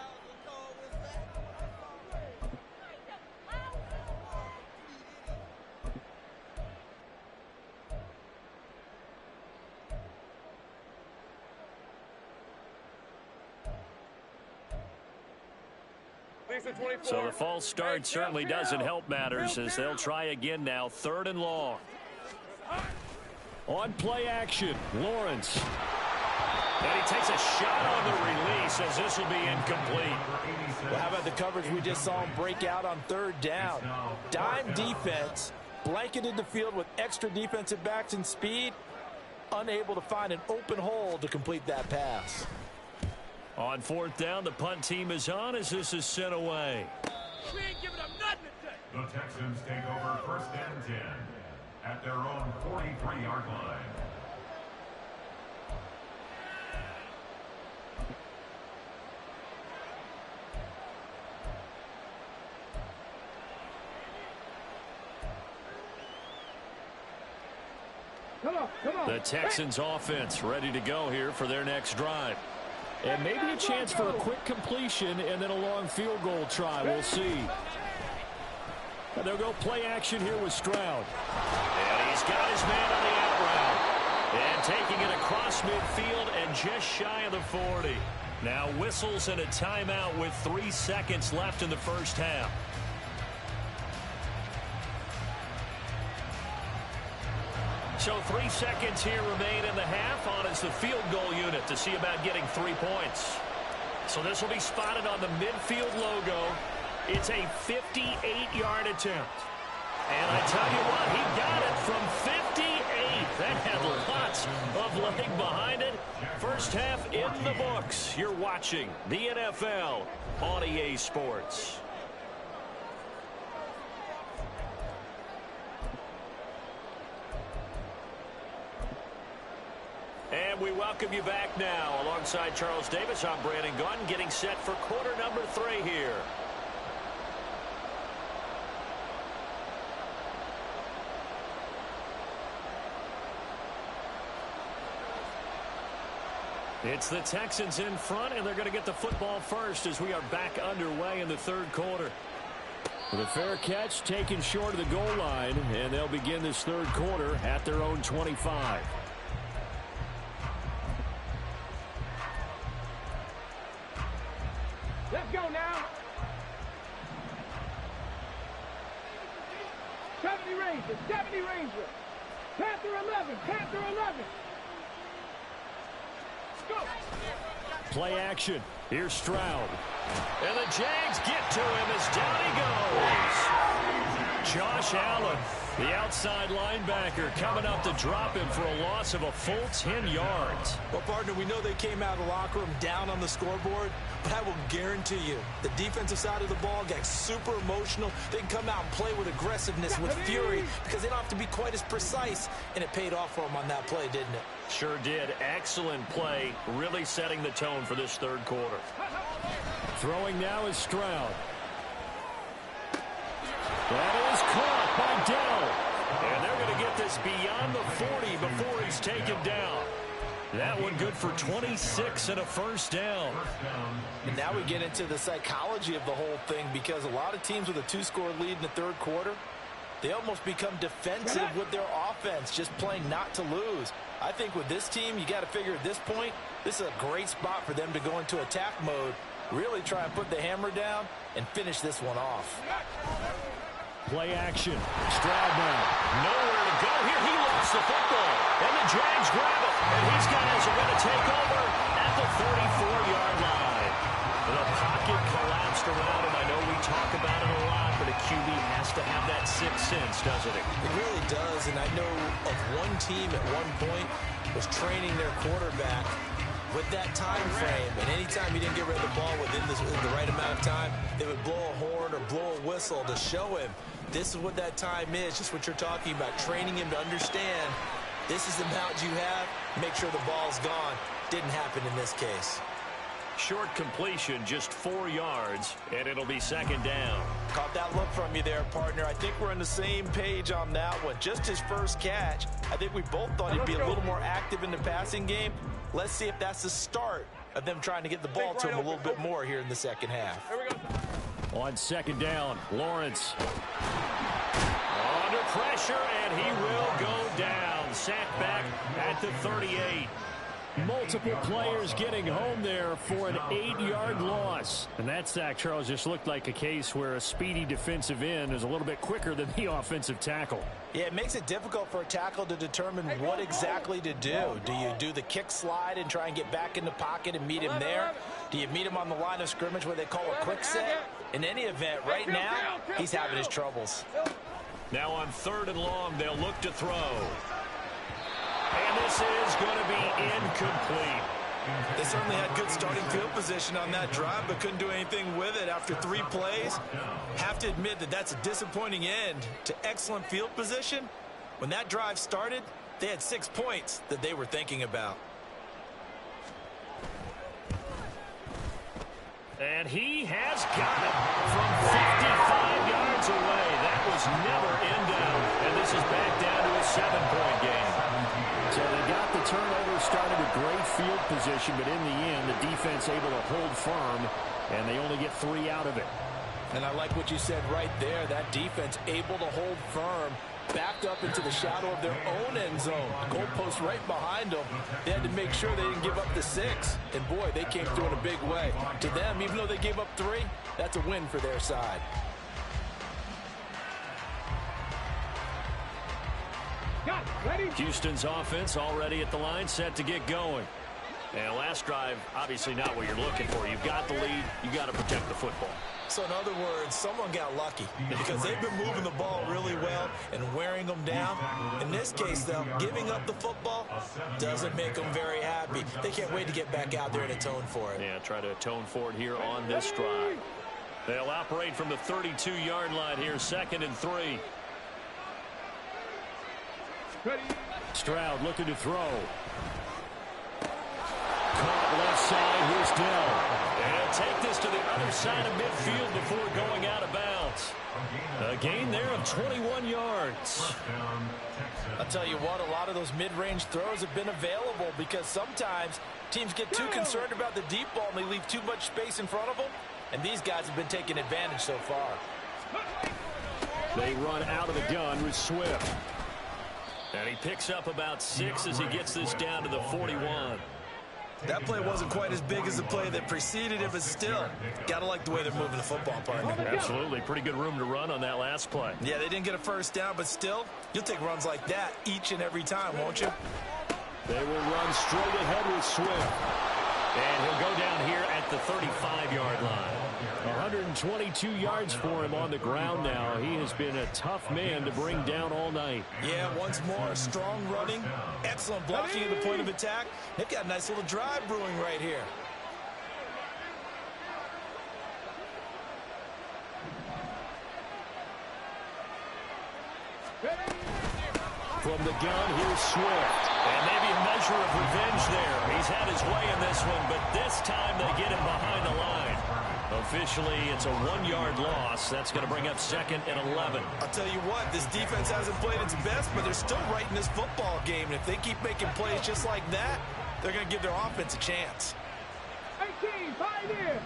So the false start certainly doesn't help matters as they'll try again now. 3rd and long. On play action, Lawrence. And he takes a shot on the release as this will be incomplete. Well, how about the coverage we just saw him break out on 3rd down? Dime defense, blanketed the field with extra defensive backs and speed, unable to find an open hole to complete that pass. On 4th down, the punt team is on as this is sent away. We ain't giving them nothing today. The Texans take over 1st and 10 at their own 43-yard line. Come on. The Texans offense ready to go here for their next drive. And maybe a chance for a quick completion and then a long field goal try. We'll see. And they'll go play action here with Stroud. And he's got his man on the out route. And taking it across midfield and just shy of the 40. Now whistles and a timeout with 3 seconds left in the first half. So 3 seconds here remain in the half. On is the field goal unit to see about getting 3 points. So this will be spotted on the midfield logo. It's a 58-yard attempt. And I tell you what, he got it from 58. That had lots of leg behind it. First half in the books. You're watching the NFL on EA Sports. And we welcome you back now. Alongside Charles Davis, I'm Brandon Gunn, getting set for quarter number 3 here. It's the Texans in front, and they're going to get the football first as we are back underway in the 3rd quarter. The fair catch taken short of the goal line, and they'll begin this 3rd quarter at their own 25. Let's go now. 70 Ranger. Panther 11. Go. Play action. Here's Stroud. And the Jags get to him as down he goes. Josh Allen, the outside linebacker, coming up to drop him for a loss of a full 10 yards. Well, partner, we know they came out of the locker room down on the scoreboard, but I will guarantee you the defensive side of the ball got super emotional. They can come out and play with aggressiveness, with fury, because they don't have to be quite as precise, and it paid off for them on that play, didn't it? Sure did. Excellent play, really setting the tone for this 3rd quarter. Throwing now is Stroud. That is caught by Dell. And they're going to get this beyond the 40 before he's taken down. That one good for 26 and a first down. And now we get into the psychology of the whole thing, because a lot of teams with a 2-score lead in the 3rd quarter, they almost become defensive with their offense, just playing not to lose. I think with this team, you got to figure at this point, this is a great spot for them to go into attack mode, really try and put the hammer down and finish this one off. Play action. Stroud now. Nowhere to go here. He lost the football. And the Jags grab it. And these guys are going to take over at the 34-yard line. The pocket collapsed around him. I know we talk about it a lot, but a QB has to have that sixth sense, doesn't it? It really does, and I know of one team at one point was training their quarterback with that time frame, and anytime he didn't get rid of the ball within the right amount of time, they would blow a horn or blow a whistle to show him this is what that time is, just what you're talking about, training him to understand this is the amount you have, make sure the ball's gone. Didn't happen in this case. Short completion, just 4 yards, and it'll be second down. Caught that look from you there, partner. I think we're on the same page on that one. Just his first catch. I think we both thought he'd be a little more active in the passing game. Let's see if that's the start of them trying to get the ball to him a little bit more here in the second half. On second down, Lawrence. Under pressure, and he will go down. Sacked back at the 38. Multiple players getting home there for an 8-yard loss. And that sack, Charles, just looked like a case where a speedy defensive end is a little bit quicker than the offensive tackle. Yeah, it makes it difficult for a tackle to determine what exactly to do. Do you do the kick slide and try and get back in the pocket and meet him there? Do you meet him on the line of scrimmage where they call a quick set? In any event, right now, he's having his troubles. Now on 3rd and long, they'll look to throw. And this is going to be incomplete. They certainly had good starting field position on that drive, but couldn't do anything with it after 3 plays. Have to admit that that's a disappointing end to excellent field position. When that drive started, they had 6 points that they were thinking about. And he has got it from 55 yards away. That was never in doubt. And this is back down to a 7-point game. So they got the turnover, started with great field position, but in the end, the defense able to hold firm, and they only get 3 out of it. And I like what you said right there. That defense able to hold firm, backed up into the shadow of their own end zone. The goalpost right behind them. They had to make sure they didn't give up the 6. And, boy, they came through in a big way. To them, even though they gave up 3, that's a win for their side. Houston's offense already at the line, set to get going. And last drive, obviously not what you're looking for. You've got the lead. You've got to protect the football. So in other words, someone got lucky because they've been moving the ball really well and wearing them down. In this case, though, giving up the football doesn't make them very happy. They can't wait to get back out there and atone for it. Yeah, try to atone for it here on this drive. They'll operate from the 32-yard line here, 2nd and 3. Stroud looking to throw. Caught left side. Here's Dell. And he'll take this to the other side of midfield before going out of bounds. A gain there of 21 yards. I'll tell you what, a lot of those mid-range throws have been available because sometimes teams get too concerned about the deep ball and they leave too much space in front of them. And these guys have been taking advantage so far. They run out of the gun with Swift. And he picks up about 6 as he gets this down to the 41. That play wasn't quite as big as the play that preceded it, but still, gotta like the way they're moving the football, partner. Absolutely. Pretty good room to run on that last play. Yeah, they didn't get a first down, but still, you'll take runs like that each and every time, won't you? They will run straight ahead with Swift. And he'll go down here at the 35-yard line. 122 yards for him on the ground now. He has been a tough man to bring down all night. Yeah, once more, strong running, excellent blocking at the point of attack. They've got a nice little drive brewing right here. From the gun, here's Swift. And maybe a measure of revenge there. He's had his way in this one, but this time they get him behind the line. Officially, it's a 1-yard loss. That's going to bring up 2nd and 11. I'll tell you what, this defense hasn't played its best, but they're still right in this football game. And if they keep making plays just like that, they're going to give their offense a chance. 18, Pioneer.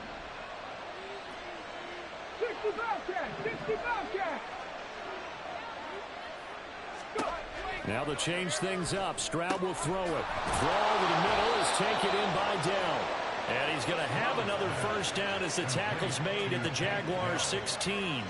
60 Bobcat, 60 Bobcat. Now to change things up, Stroud will throw it. Throw over the middle is taken in by Dell. And he's going to have another first down as the tackle's made at the Jaguars 16.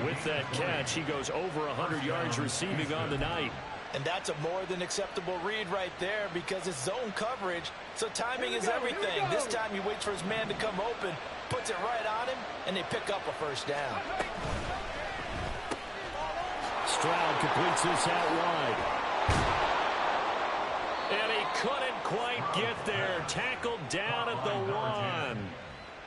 With that catch, he goes over 100 yards receiving on the night. And that's a more than acceptable read right there because it's zone coverage, so timing is everything. This time he waits for his man to come open, puts it right on him, and they pick up a first down. Stroud completes this out wide. And he couldn't quite get there. Tackled down at the 1.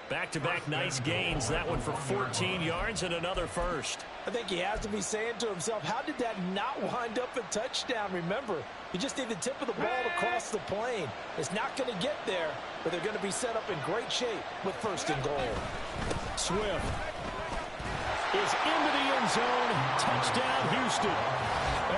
Back-to-back nice gains. That one for 14 yards and another first. I think he has to be saying to himself, how did that not wind up a touchdown? Remember, you just need the tip of the ball to cross the plane. It's not going to get there, but they're going to be set up in great shape with 1st and goal. Swift is into the end zone. Touchdown, Houston.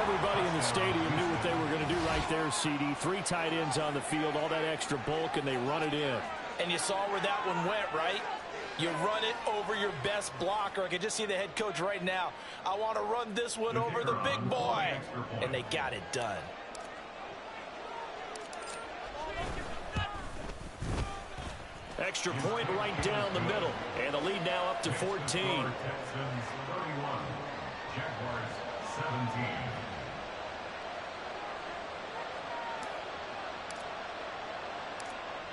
Everybody in the stadium knew what they were going to do right there, CD. 3 tight ends on the field, all that extra bulk, and they run it in. And you saw where that one went, right? You run it over your best blocker. I can just see the head coach right now. I want to run this one over the big boy. And they got it done. Extra point right down the middle. And the lead now up to 14. Texans 31, Jaguars 17.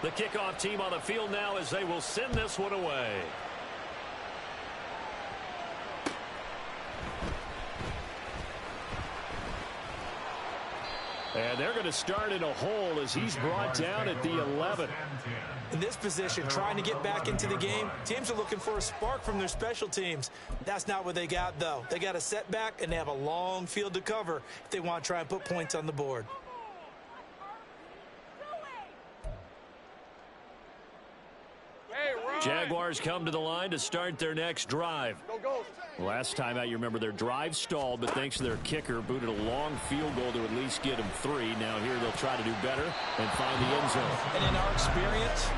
The kickoff team on the field now as they will send this one away. And they're going to start in a hole as he's brought down at the 11. In this position, trying to get back into the game, teams are looking for a spark from their special teams. That's not what they got, though. They got a setback, and they have a long field to cover if they want to try and put points on the board. Jaguars come to the line to start their next drive. Last time out, you remember their drive stalled, but thanks to their kicker, booted a long field goal to at least get them 3. Now here they'll try to do better and find the end zone. And in our experience,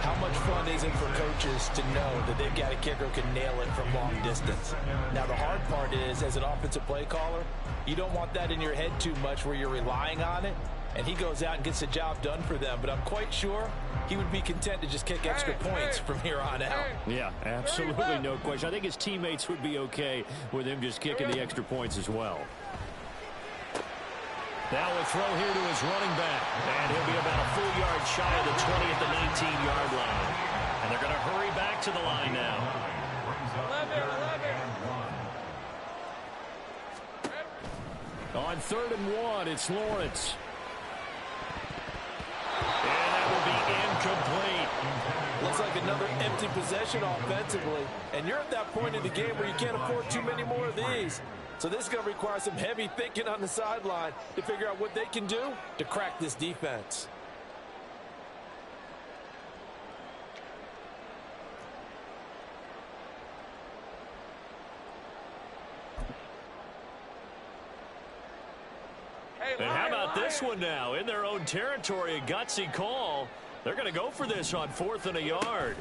how much fun is it for coaches to know that they've got a kicker who can nail it from long distance? Now the hard part is, as an offensive play caller, you don't want that in your head too much where you're relying on it. And he goes out and gets the job done for them. But I'm quite sure he would be content to just kick extra points from here on out. Yeah, absolutely no question. I think his teammates would be okay with him just kicking the extra points as well. Now we'll throw here to his running back. And he'll be about a full yard shy of the 20 at the 19-yard line. And they're going to hurry back to the line now. 11. On 3rd and 1, it's Lawrence. And that will be incomplete. Looks like another empty possession offensively. And you're at that point in the game where you can't afford too many more of these. So this is going to require some heavy thinking on the sideline to figure out what they can do to crack this defense. And how about this one now? In their own territory, a gutsy call. They're going to go for this on 4th and a yard.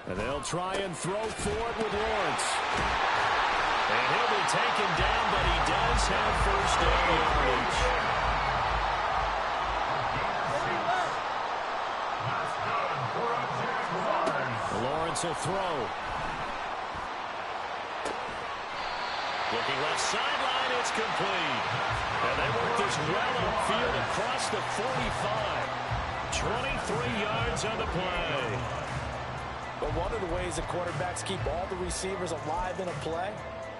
And they'll try and throw for it with Lawrence. And he'll be taken down, but he does have first down yardage. Lawrence will throw. Looking left sideline, it's complete. And they work this well upfield across the 45. 23 yards on the play. But one of the ways that quarterbacks keep all the receivers alive in a play,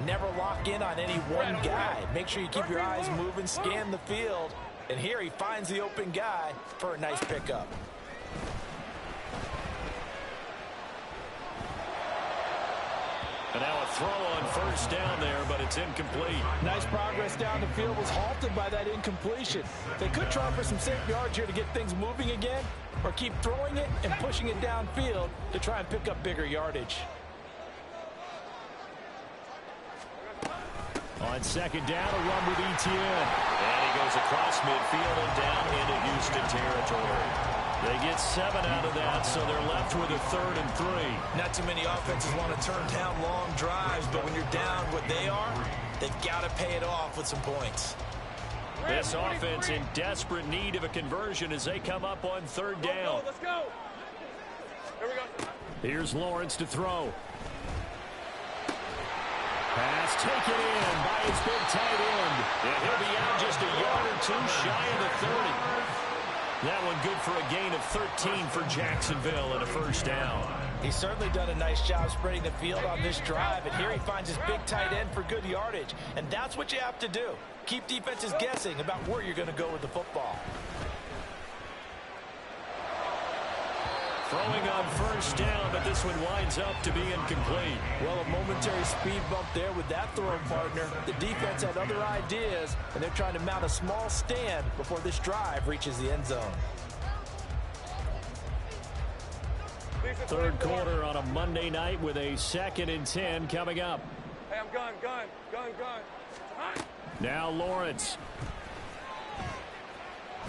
never lock in on any one guy. Make sure you keep your eyes moving, scan the field. And here he finds the open guy for a nice pickup. And now a throw on first down there, but it's incomplete. Nice progress down the field, was halted by that incompletion. They could try for some safe yards here to get things moving again, or keep throwing it and pushing it downfield to try and pick up bigger yardage. On 2nd down, a run with Etienne. And he goes across midfield and down into Houston territory. They get 7 out of that, so they're left with a 3rd and 3. Not too many offenses want to turn down long drives, but when you're down what they are, they've got to pay it off with some points. This offense in desperate need of a conversion as they come up on 3rd down. Let's go. Here we go. Here's Lawrence to throw. Pass taken in by his big tight end. And he'll be out just a yard or 2 shy of the 30. That one good for a gain of 13 for Jacksonville and a first down. He's certainly done a nice job spreading the field on this drive, and here he finds his big tight end for good yardage. And that's what you have to do. Keep defenses guessing about where you're going to go with the football. Throwing on first down, but this one winds up to be incomplete. Well, a momentary speed bump there with that throw partner. The defense had other ideas, and they're trying to mount a small stand before this drive reaches the end zone. 3rd quarter on a Monday night with a 2nd and 10 coming up. Hey, I'm gun. Now Lawrence.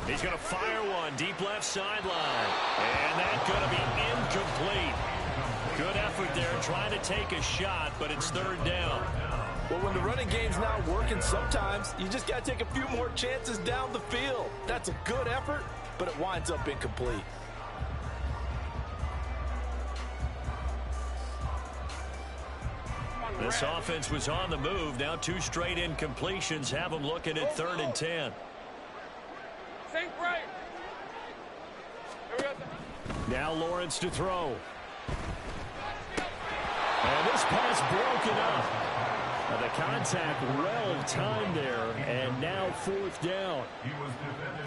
He's going to fire one deep left sideline. And that's going to be incomplete. Good effort there trying to take a shot, but it's 3rd down. Well, when the running game's not working, sometimes you just got to take a few more chances down the field. That's a good effort, but it winds up incomplete. This offense was on the move. Now 2 straight incompletions have them looking at 3rd and 10. Sink right. Now Lawrence to throw. And this pass broken up. The contact well timed there, and now 4th down.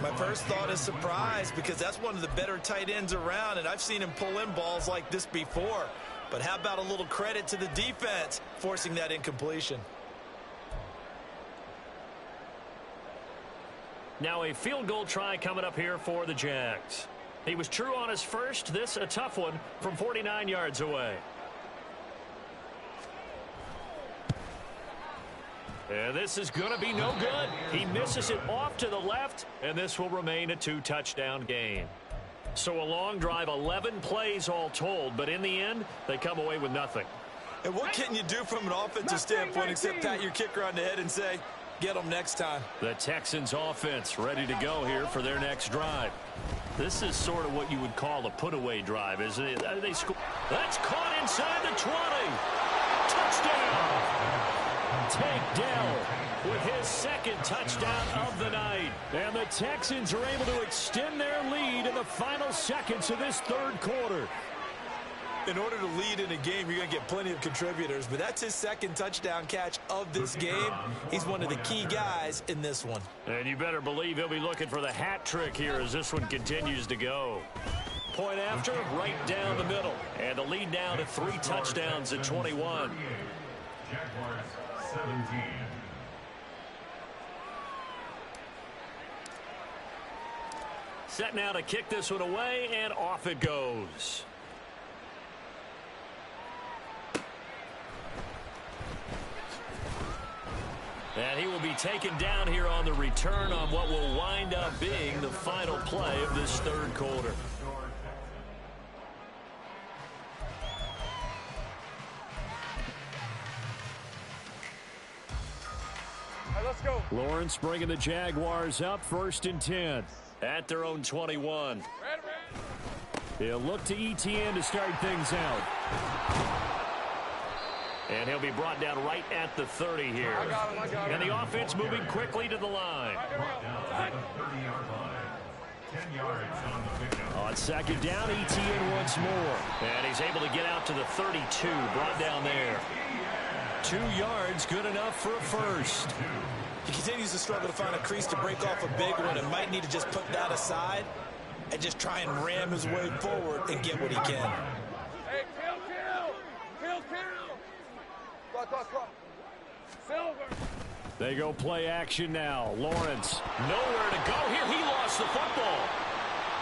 My first thought is surprise, because that's one of the better tight ends around, and I've seen him pull in balls like this before. But how about a little credit to the defense forcing that incompletion? Now a field goal try coming up here for the Jags. He was true on his first. This a tough one from 49 yards away. And this is going to be no good. He misses it off to the left, and this will remain a 2-touchdown game. So a long drive, 11 plays all told, but in the end, they come away with nothing. And what can you do from an offensive standpoint except pat your kicker on the head and say, get them next time? The Texans offense ready to go here for their next drive. This is sort of what you would call a put-away drive, isn't it? That's caught inside the 20. Touchdown! Tank Dell with his 2nd touchdown of the night. And the Texans are able to extend their lead in the final seconds of this 3rd quarter. In order to lead in a game, you're going to get plenty of contributors, but that's his 2nd touchdown catch of this game. He's one of the key guys in this one. And you better believe he'll be looking for the hat trick here as this one continues to go. Point after, right down the middle. And the lead down to 3 touchdowns at 21. Jaguars 17. Set now to kick this one away, and off it goes. And he will be taken down here on the return on what will wind up being the final play of this 3rd quarter. Let's go. Lawrence bringing the Jaguars up, 1st and 10. At their own 21. He'll look to Etienne to start things out. And he'll be brought down right at the 30 here. I got him. And the offense moving quickly to the line. Brought down at the 30-yard line. 10 yards on the pickup. On 2nd down, Etienne once more. And he's able to get out to the 32, brought down there. 2 yards, good enough for a first. He continues to struggle to find a crease to break off a big one and might need to just put that aside and just try and ram his way forward and get what he can. Hey, kill. Clock. Silver. They go play action now. Lawrence. Nowhere to go here. He lost the football.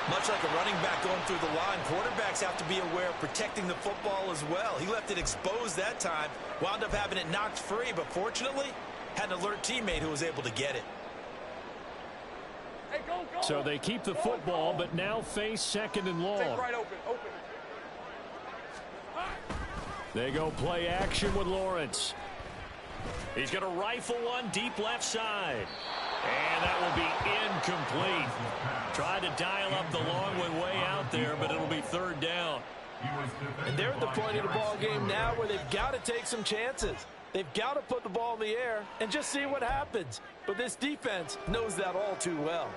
Much like a running back going through the line, quarterbacks have to be aware of protecting the football as well. He left it exposed that time, wound up having it knocked free, but fortunately, had an alert teammate who was able to get it. Hey, go. So they keep the football, but now face 2nd and long. Take right open. They go play action with Lawrence. He's going to rifle one deep left side. And that will be incomplete. Tried to dial up the long one way out there, but it'll be 3rd down. And they're at the point of the ball game now where they've got to take some chances. They've got to put the ball in the air and just see what happens. But this defense knows that all too well.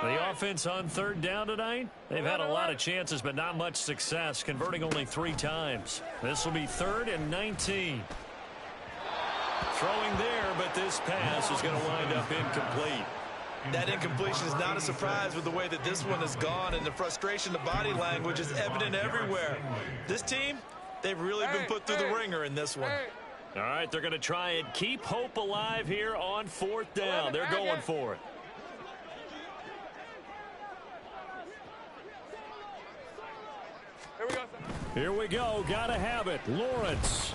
The offense on 3rd down tonight, they've had a lot of chances, but not much success, converting only 3 times. This will be 3rd and 19. Throwing there, but this pass is going to wind up incomplete. That incompletion is not a surprise with the way that this one has gone, and the frustration, the body language is evident everywhere. This team, they've really been put through the ringer in this one. All right, they're going to try and keep hope alive here on 4th down. They're going for it. Here we go. Gotta have it. Lawrence.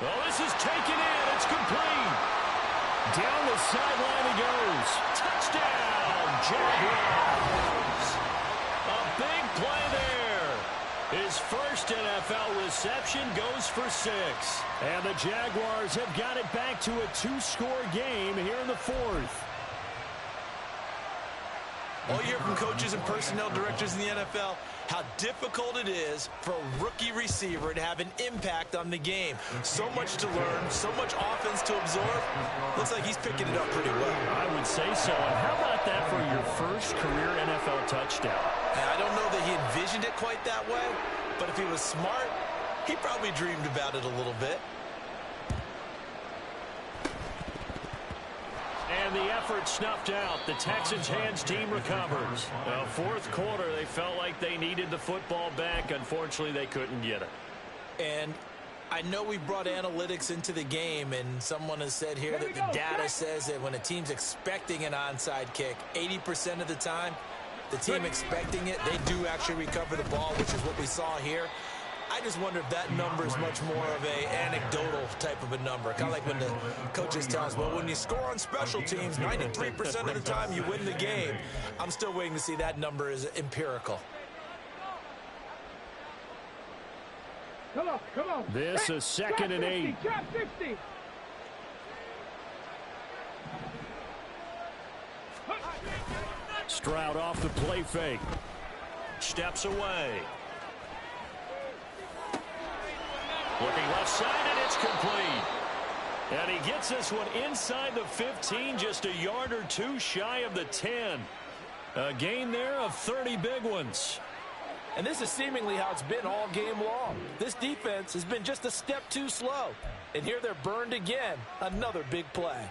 Oh, this is taken in. It's complete. Down the sideline he goes. Touchdown, Jaguars. A big play there. His first NFL reception goes for 6. And the Jaguars have got it back to a 2-score game here in the 4th. All you hear from coaches and personnel directors in the NFL, how difficult it is for a rookie receiver to have an impact on the game. So much to learn, so much offense to absorb. Looks like he's picking it up pretty well. I would say so. And how about that for your first career NFL touchdown? I don't know that he envisioned it quite that way, but if he was smart, he probably dreamed about it a little bit. And the effort snuffed out. The Texans' hands team recovers. Fourth quarter, they felt like they needed the football back. Unfortunately, they couldn't get it. And I know we brought analytics into the game, and someone has said here that the data says that when a team's expecting an onside kick, 80% of the time, the team expecting it, they do actually recover the ball, which is what we saw here. I just wonder if that number is much more of a anecdotal type of a number. Kind of like when the coaches tell us, well, when you score on special teams, 93% of the time you win the game. I'm still waiting to see that number is empirical. Come on. This is 2nd and 8. Drop 50. Stroud off the play fake. Steps away. Looking left side, and it's complete. And he gets this one inside the 15, just a yard or two shy of the 10. A gain there of 30 big ones. And this is seemingly how it's been all game long. This defense has been just a step too slow. And here they're burned again. Another big play.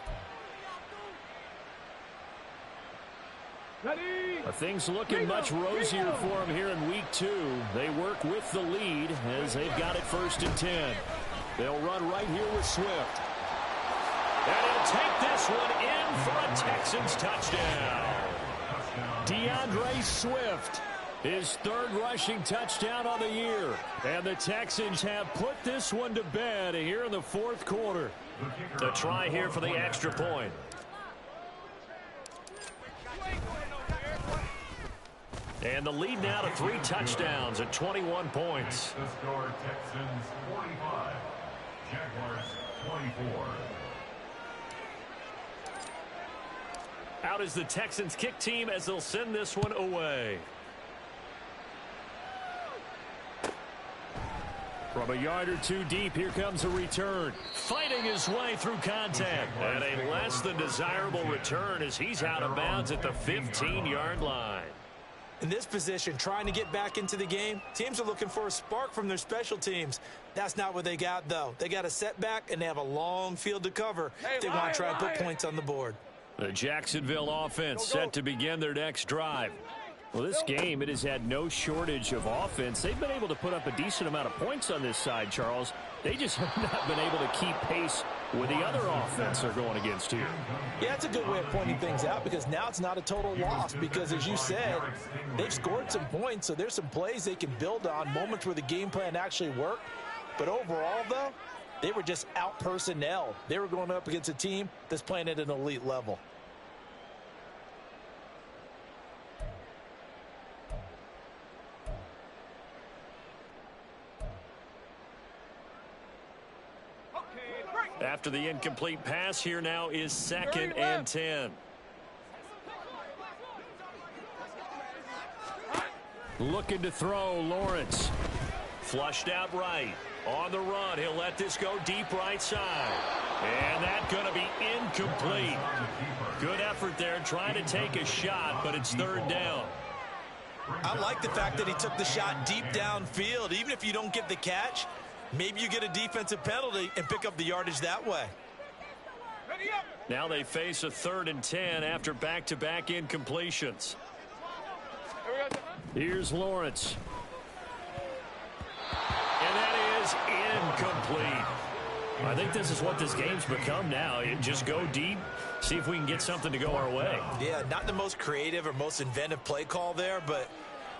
Things looking much rosier for him here in week 2. They work with the lead as they've got it 1st and 10. They'll run right here with Swift. And he'll take this one in for a Texans touchdown. DeAndre Swift, his 3rd rushing touchdown on the year. And the Texans have put this one to bed here in the 4th quarter. A try here for the extra point. And the lead now to 3 touchdowns at 21 points. The score, Texans 45, Jaguars 24. Out is the Texans kick team as they'll send this one away. From a yard or two deep, here comes a return. Fighting his way through contact. And a less than desirable return as he's out of bounds at the 15-yard line. In this position, trying to get back into the game, teams are looking for a spark from their special teams. That's not what they got, though. They got a setback, and they have a long field to cover if they want to try and put points on the board. The Jacksonville offense set to begin their next drive. Well, this game, it has had no shortage of offense. They've been able to put up a decent amount of points on this side, Charles. They just have not been able to keep pace with the other offense they're going against here. Yeah, that's a good way of pointing things out because now it's not a total loss because, as you said, they've scored some points, so there's some plays they can build on, moments where the game plan actually worked. But overall, though, they were just out-personnel. They were going up against a team that's playing at an elite level. After the incomplete pass, here now is 2nd and 10. Looking to throw, Lawrence. Flushed out right. On the run, he'll let this go deep right side. And that's going to be incomplete. Good effort there, trying to take a shot, but it's 3rd down. I like the fact that he took the shot deep downfield. Even if you don't get the catch, maybe you get a defensive penalty and pick up the yardage that way. Now they face a 3rd and 10 after back-to-back incompletions. Here's Lawrence. And that is incomplete. I think this is what this game's become now. Just go deep, see if we can get something to go our way. Yeah, not the most creative or most inventive play call there, but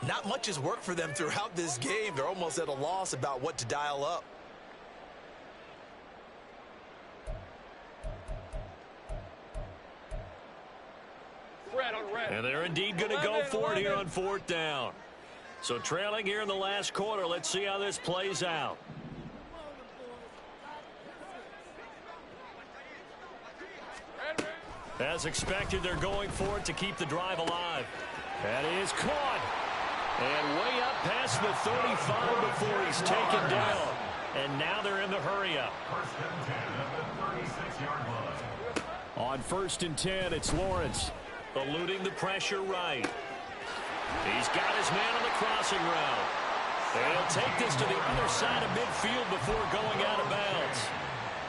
not much has worked for them throughout this game. They're almost at a loss about what to dial up. And they're indeed going to go for it here on 4th down. So trailing here in the last quarter, let's see how this plays out. As expected, they're going for it to keep the drive alive. That is caught. And way up past the 35 before he's taken down. And now they're in the hurry-up. First and 10 at the 36-yard line. On 1st and 10, it's Lawrence. Eluding the pressure right. He's got his man on the crossing route. And he'll take this to the other side of midfield before going out of bounds.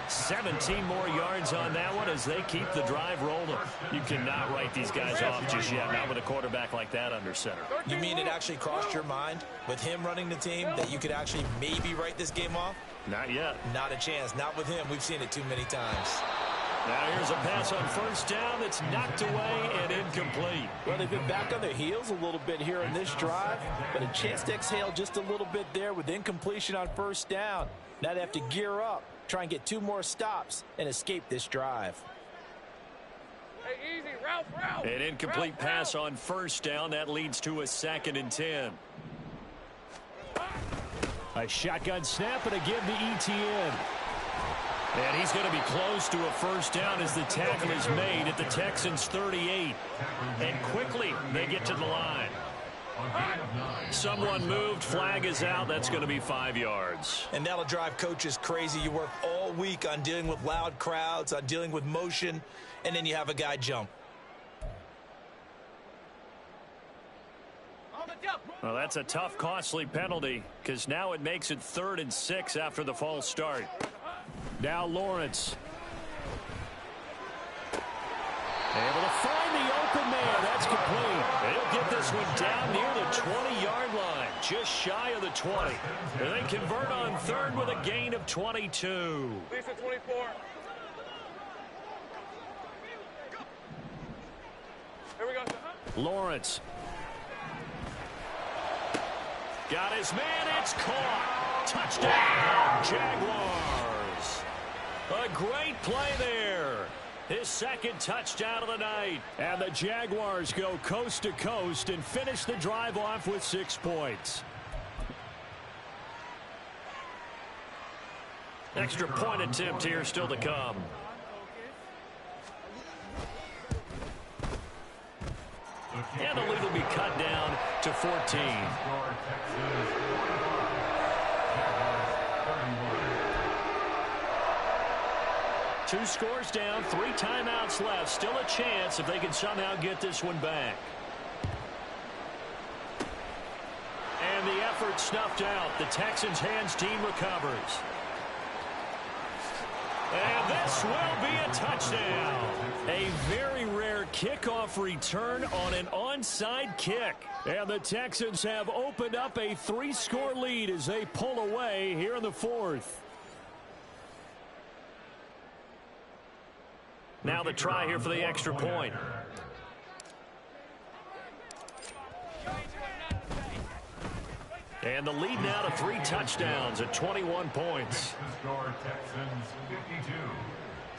17 more yards on that one as they keep the drive rolling. You cannot write these guys off just yet, not with a quarterback like that under center. You mean it actually crossed your mind with him running the team that you could actually maybe write this game off? Not yet. Not a chance. Not with him. We've seen it too many times. Now here's a pass on 1st down that's knocked away and incomplete. Well, they've been back on their heels a little bit here in this drive, but a chance to exhale just a little bit there with incompletion on 1st down. Now they have to gear up, try and get 2 more stops, and escape this drive. Hey, easy, Ralph. An incomplete pass on 1st down. That leads to a 2nd and 10. A shotgun snap and a give to ETN. And he's going to be close to a 1st down as the tackle is made at the Texans' 38. And quickly they get to the line. Someone moved, flag is out. That's going to be 5 yards. And that'll drive coaches crazy. You work all week on dealing with loud crowds, on dealing with motion, and then you have a guy jump. Well, that's a tough, costly penalty because now it makes it 3rd and 6 after the false start. Now Lawrence. Able to find the open man. That's complete. They'll get this one down near the 20-yard line, just shy of the 20. And they convert on 3rd with a gain of 22. Lisa 24. Here we go. Lawrence. Got his man. It's caught. Touchdown, Jaguars. A great play there. His 2nd touchdown of the night. And the Jaguars go coast to coast and finish the drive off with 6 points. Extra point attempt here still to come. And the lead will be cut down to 14. 2 scores down, 3 timeouts left. Still a chance if they can somehow get this one back. And the effort snuffed out. The Texans' hands team recovers. And this will be a touchdown. A very rare kickoff return on an onside kick. And the Texans have opened up a 3-score lead as they pull away here in the 4th. Now the try here for the extra point. And the lead now to 3 touchdowns at 21 points. The score, Texans 52,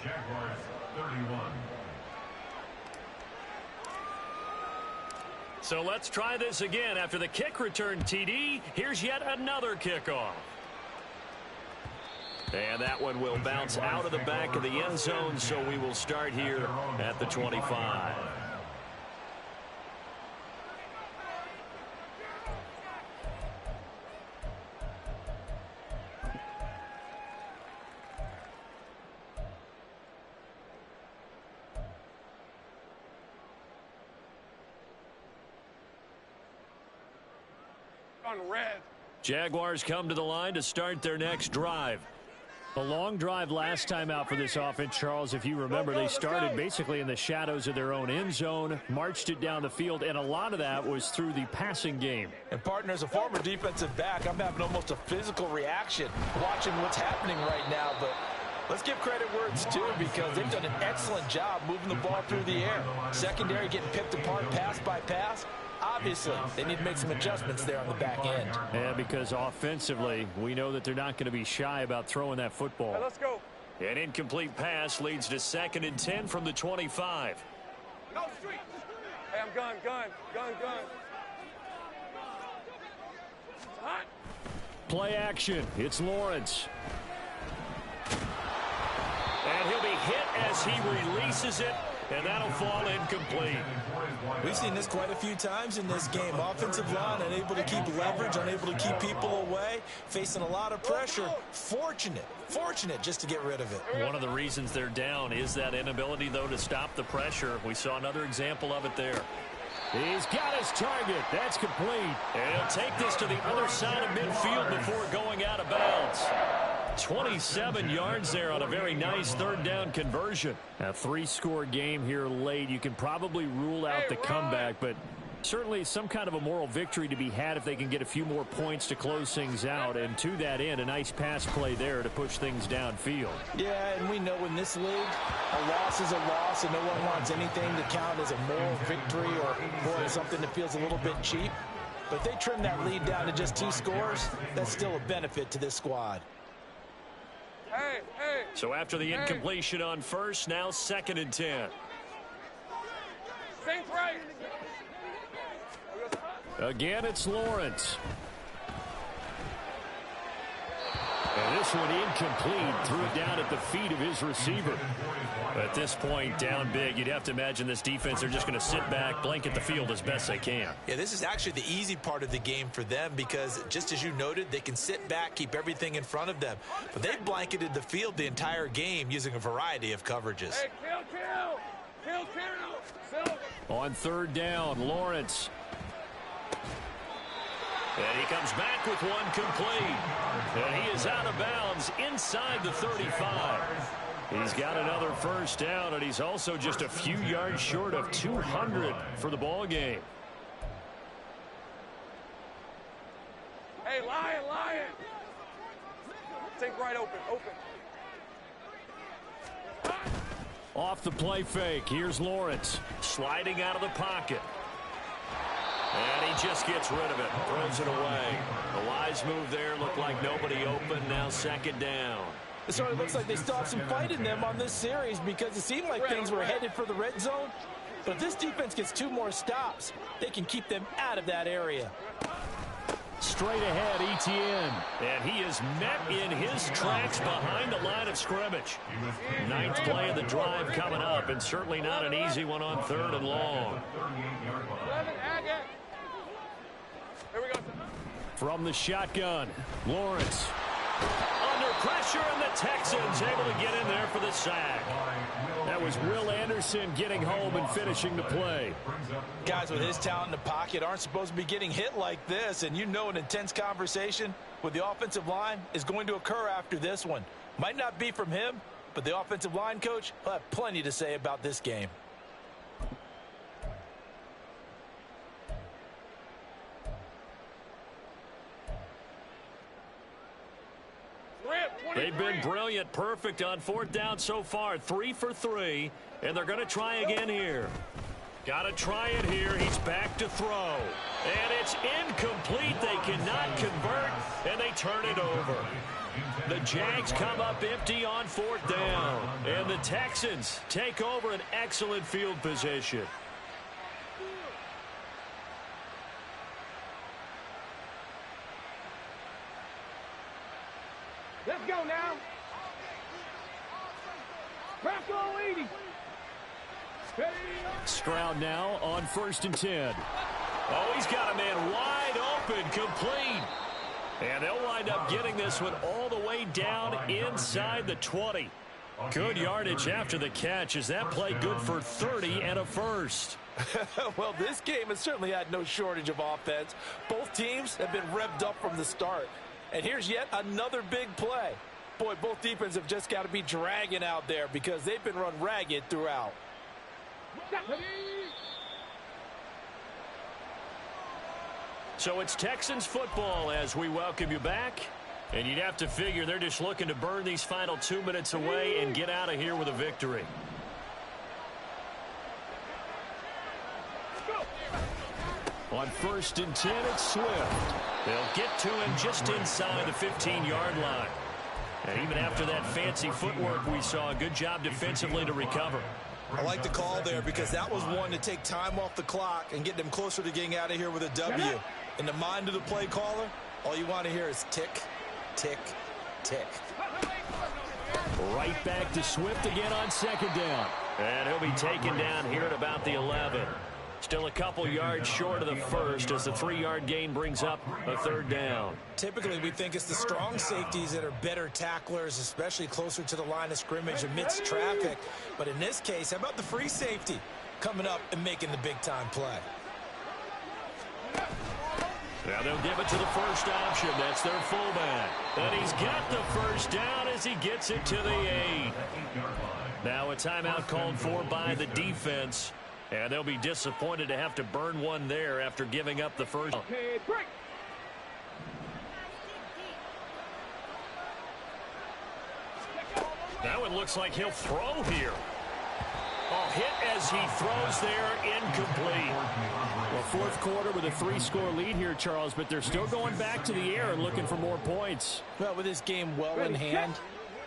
Jaguars 31. So let's try this again. After the kick return, TD, here's yet another kickoff. And that one will bounce out of the back of the end zone, so we will start here at the 25. On red. Jaguars come to the line to start their next drive. A long drive last time out for this offense, Charles. If you remember, they started basically in the shadows of their own end zone, marched it down the field, and a lot of that was through the passing game. And, partner, as a former defensive back, I'm having almost a physical reaction watching what's happening right now. But let's give credit where it's due because they've done an excellent job moving the ball through the air. Secondary getting picked apart pass by pass. Obviously, they need to make some adjustments there on the back end. Yeah, because offensively, we know that they're not going to be shy about throwing that football. Hey, let's go. An incomplete pass leads to 2nd and 10 from the 25. Go street. Hey, I'm gun. It's hot. Play action. It's Lawrence. And he'll be hit as he releases it. and that'll fall incomplete. We've seen this quite a few times in this game. Offensive line unable to keep leverage, unable to keep people away, facing a lot of pressure. Fortunate just to get rid of it. One of the reasons they're down is that inability, though, to stop the pressure. We saw another example of it there. He's got his target. That's complete. And he'll take this to the other side of midfield before going out of bounds. 27 yards there on a very nice third down conversion. A 3-score game here late. You can probably rule out the comeback, but certainly some kind of a moral victory to be had if they can get a few more points to close things out. And to that end, a nice pass play there to push things downfield. Yeah, and we know in this league, a loss is a loss, and no one wants anything to count as a moral victory or something that feels a little bit cheap. But if they trim that lead down to just 2 scores, that's still a benefit to this squad. So after the incompletion on first, now 2nd and 10. Saints right. Again, it's Lawrence. And this one incomplete. Threw it down at the feet of his receiver. At this point, down big, you'd have to imagine this defense, they're just going to sit back, blanket the field as best they can. Yeah, this is actually the easy part of the game for them because, just as you noted, they can sit back, keep everything in front of them. But they've blanketed the field the entire game using a variety of coverages. Hey, kill. On 3rd down, Lawrence. And he comes back with one complete. And he is out of bounds inside the 35. He's got another first down, and he's also just a few yards short of 200 for the ball game. Hey, Lion. Take right open. Off the play fake. Here's Lawrence. Sliding out of the pocket. And he just gets rid of it. Throws it away. A wise move there. Looked like nobody open. Now 2nd down. It sort of looks like they still have some fight in them on this series because it seemed like things were headed for the red zone. But if this defense gets 2 more stops, they can keep them out of that area. Straight ahead, Etienne. And he is met in his tracks behind the line of scrimmage. 9th play of the drive coming up, and certainly not an easy one on 3rd and long. 11, Agate. Here we go. From the shotgun, Lawrence. Under pressure, and the Texans able to get in there for the sack. That was Will Anderson getting home and finishing the play. Guys with his talent in the pocket aren't supposed to be getting hit like this, and you know an intense conversation with the offensive line is going to occur after this one. Might not be from him, but the offensive line coach will have plenty to say about this game. They've been brilliant, perfect on 4th down so far. 3 for 3, and they're going to try again here. Got to try it here. He's back to throw. And it's incomplete. They cannot convert, and they turn it over. The Jags come up empty on 4th down, and the Texans take over an excellent field position. Let's go now. Back on 80. Stroud now on 1st and 10. Oh, he's got a man wide open, complete. And they'll wind up getting this one all the way down inside the 20. Good yardage after the catch. Is that play good for 30 and a first? Well, this game has certainly had no shortage of offense. Both teams have been revved up from the start. And here's yet another big play. Boy, both defenses have just got to be dragging out there because they've been run ragged throughout. So it's Texans football as we welcome you back. And you'd have to figure they're just looking to burn these final 2 minutes away and get out of here with a victory. On 1st and 10, it's Swift. They'll get to him just inside the 15-yard line. And even after that fancy footwork we saw, a good job defensively to recover. I like the call there because that was one to take time off the clock and get them closer to getting out of here with a W. In the mind of the play caller, all you want to hear is tick, tick, tick. Right back to Swift again on 2nd down. And he'll be taken down here at about the 11. Still a couple yards short of the first as the 3-yard gain brings up a third down. Typically, we think it's the strong safeties that are better tacklers, especially closer to the line of scrimmage amidst traffic. But in this case, how about the free safety coming up and making the big-time play? Now they'll give it to the first option. That's their fullback. And he's got the first down as he gets it to the 8. Now a timeout called for by the defense. And they'll be disappointed to have to burn one there after giving up the first. Okay, break. That one looks like he'll throw here. Oh, hit as he throws there, incomplete. Well, fourth quarter with a 3-score lead here, Charles, but they're still going back to the air and looking for more points. Well, with this game well in hand,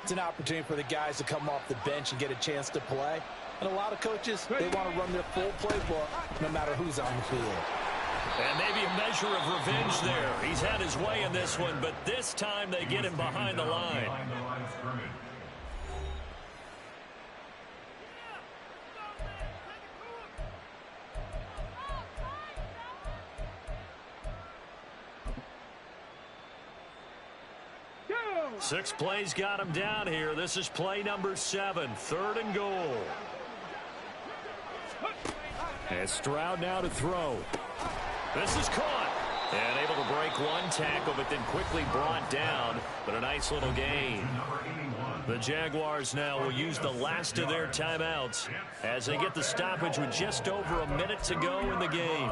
it's an opportunity for the guys to come off the bench and get a chance to play. And a lot of coaches, they want to run their full playbook no matter who's on the field. And maybe a measure of revenge there. He's had his way in this one, but this time they get him behind the line. Six plays got him down here. This is play number 7, 3rd and goal. And Stroud now to throw. This is caught. And able to break one tackle, but then quickly brought down. But a nice little gain. The Jaguars now will use the last of their timeouts as they get the stoppage with just over a minute to go in the game.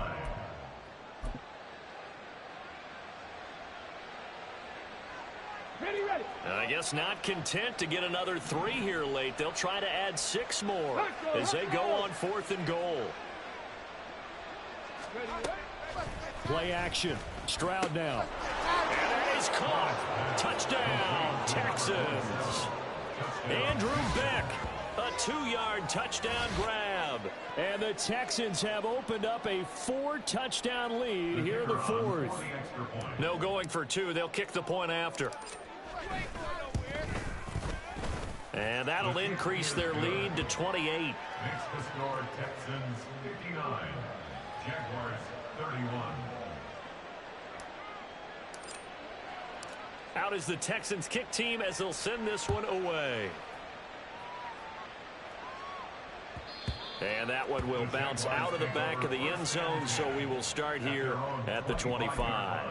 I guess not content to get another 3 here late. They'll try to add 6 more as they go on 4th and goal. Play action. Stroud now. And he's caught. Touchdown, Texans. Andrew Beck, a 2-yard touchdown grab. And the Texans have opened up a 4-touchdown lead here in the 4th. No going for 2. They'll kick the point after. And that'll increase their lead to 28. Makes the score Texans 59, Jaguars 31. Out is the Texans kick team as they'll send this one away. And that one will bounce out of the back of the end zone, so we will start here at the 25.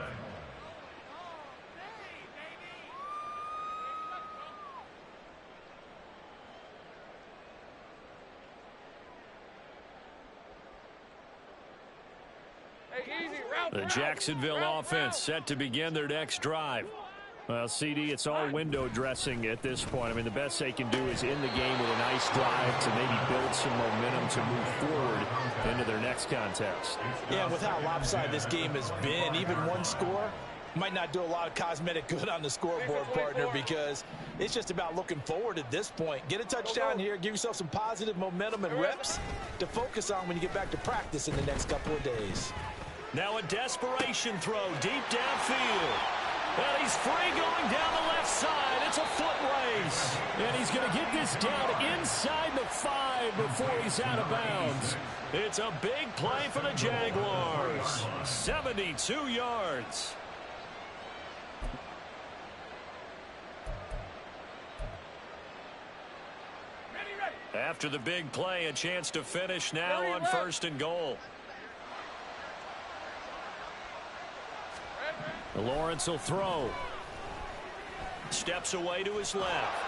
The Jacksonville offense set to begin their next drive. Well, CD, it's all window dressing at this point. I mean, the best they can do is end the game with a nice drive to maybe build some momentum to move forward into their next contest. Yeah, with how lopsided this game has been, even one score might not do a lot of cosmetic good on the scoreboard, partner, because it's just about looking forward at this point. Get a touchdown here, give yourself some positive momentum and reps to focus on when you get back to practice in the next couple of days. Now a desperation throw deep downfield. And he's free going down the left side. It's a foot race. And he's going to get this down inside the 5 before he's out of bounds. It's a big play for the Jaguars. 72 yards. After the big play, a chance to finish now on 1st and goal. Lawrence will throw. Steps away to his left.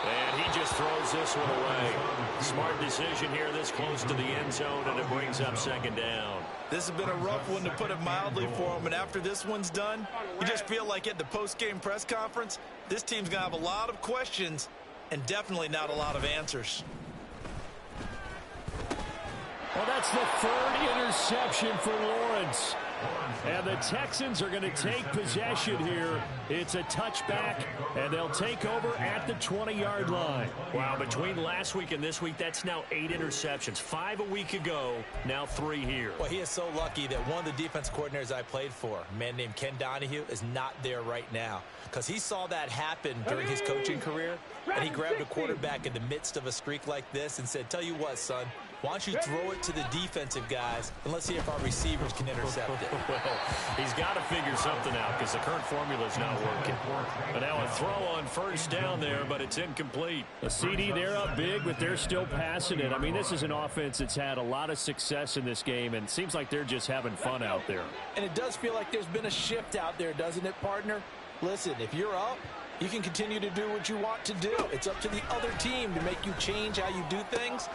And he just throws this one away. Smart decision here this close to the end zone, and it brings up 2nd down. This has been a rough one, to put it mildly, for him. And after this one's done, you just feel like at the post-game press conference, this team's going to have a lot of questions and definitely not a lot of answers. Well, that's the 3rd interception for Lawrence. And the Texans are going to take possession here. It's a touchback, and they'll take over at the 20-yard line. Wow, between last week and this week, that's now 8 interceptions. 5 a week ago, now 3 here. Well, he is so lucky that one of the defense coordinators I played for, a man named Ken Donahue, is not there right now, because he saw that happen during his coaching career, and he grabbed a quarterback in the midst of a streak like this and said, tell you what, son, why don't you throw it to the defensive guys, and let's see if our receivers can intercept it. Well, he's got to figure something out because the current formula is not working. But now a throw on first down there, but it's incomplete. A CD, they're up big, but they're still passing it. I mean, this is an offense that's had a lot of success in this game, and it seems like they're just having fun out there. And it does feel like there's been a shift out there, doesn't it, partner? Listen, if you're up, you can continue to do what you want to do. It's up to the other team to make you change how you do things.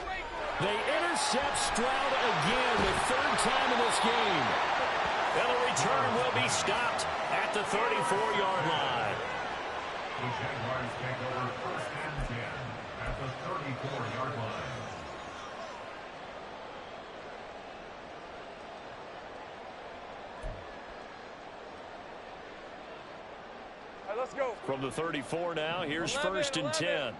They intercept Stroud again, the 3rd time in this game. And the return will be stopped at the 34-yard line. The Jaguars take over 1st and 10 at the 34-yard line. All right, let's go. From the 34 now, here's 1st and 10.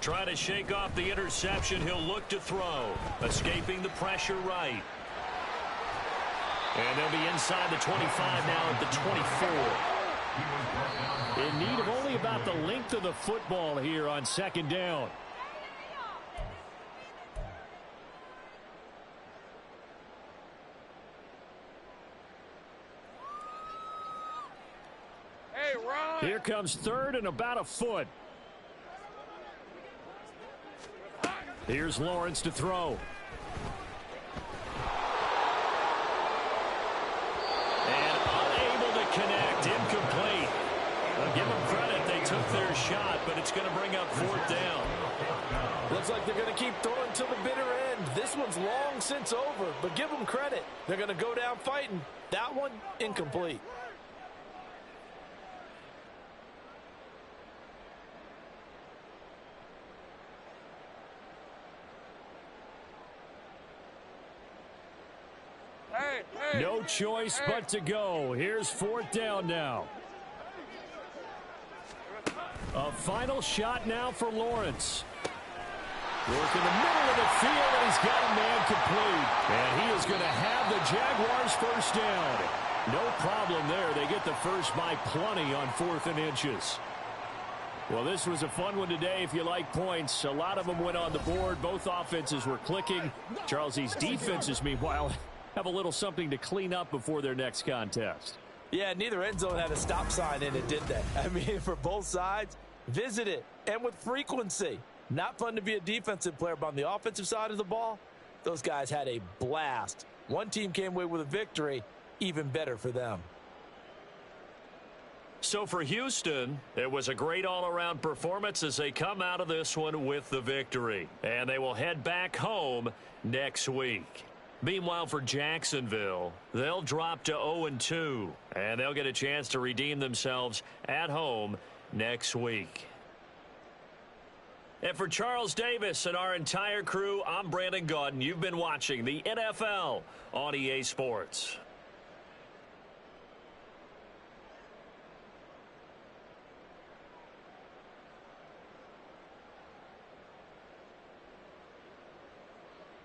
Trying to shake off the interception. He'll look to throw. Escaping the pressure right. And they'll be inside the 25 now at the 24. In need of only about the length of the football here on 2nd down. Hey, Ron. Here comes 3rd and about a foot. Here's Lawrence to throw. And unable to connect. Incomplete. I'll give them credit. They took their shot, but it's going to bring up 4th down. Looks like they're going to keep throwing to the bitter end. This one's long since over, but give them credit. They're going to go down fighting. That one, incomplete. No choice but to go. Here's 4th down now. A final shot now for Lawrence. Work in the middle of the field, and he's got a man complete. And he is going to have the Jaguars 1st down. No problem there. They get the first by plenty on 4th and inches. Well, this was a fun one today if you like points. A lot of them went on the board. Both offenses were clicking. Charles, these defenses, meanwhile, have a little something to clean up before their next contest. Yeah, neither end zone had a stop sign in it, did they? I mean, for both sides, visit it, and with frequency. Not fun to be a defensive player, but on the offensive side of the ball, those guys had a blast. One team came away with a victory, even better for them. So for Houston, it was a great all-around performance as they come out of this one with the victory. And they will head back home next week. Meanwhile, for Jacksonville, they'll drop to 0-2, and they'll get a chance to redeem themselves at home next week. And for Charles Davis and our entire crew, I'm Brandon Gaudin. You've been watching the NFL on EA Sports.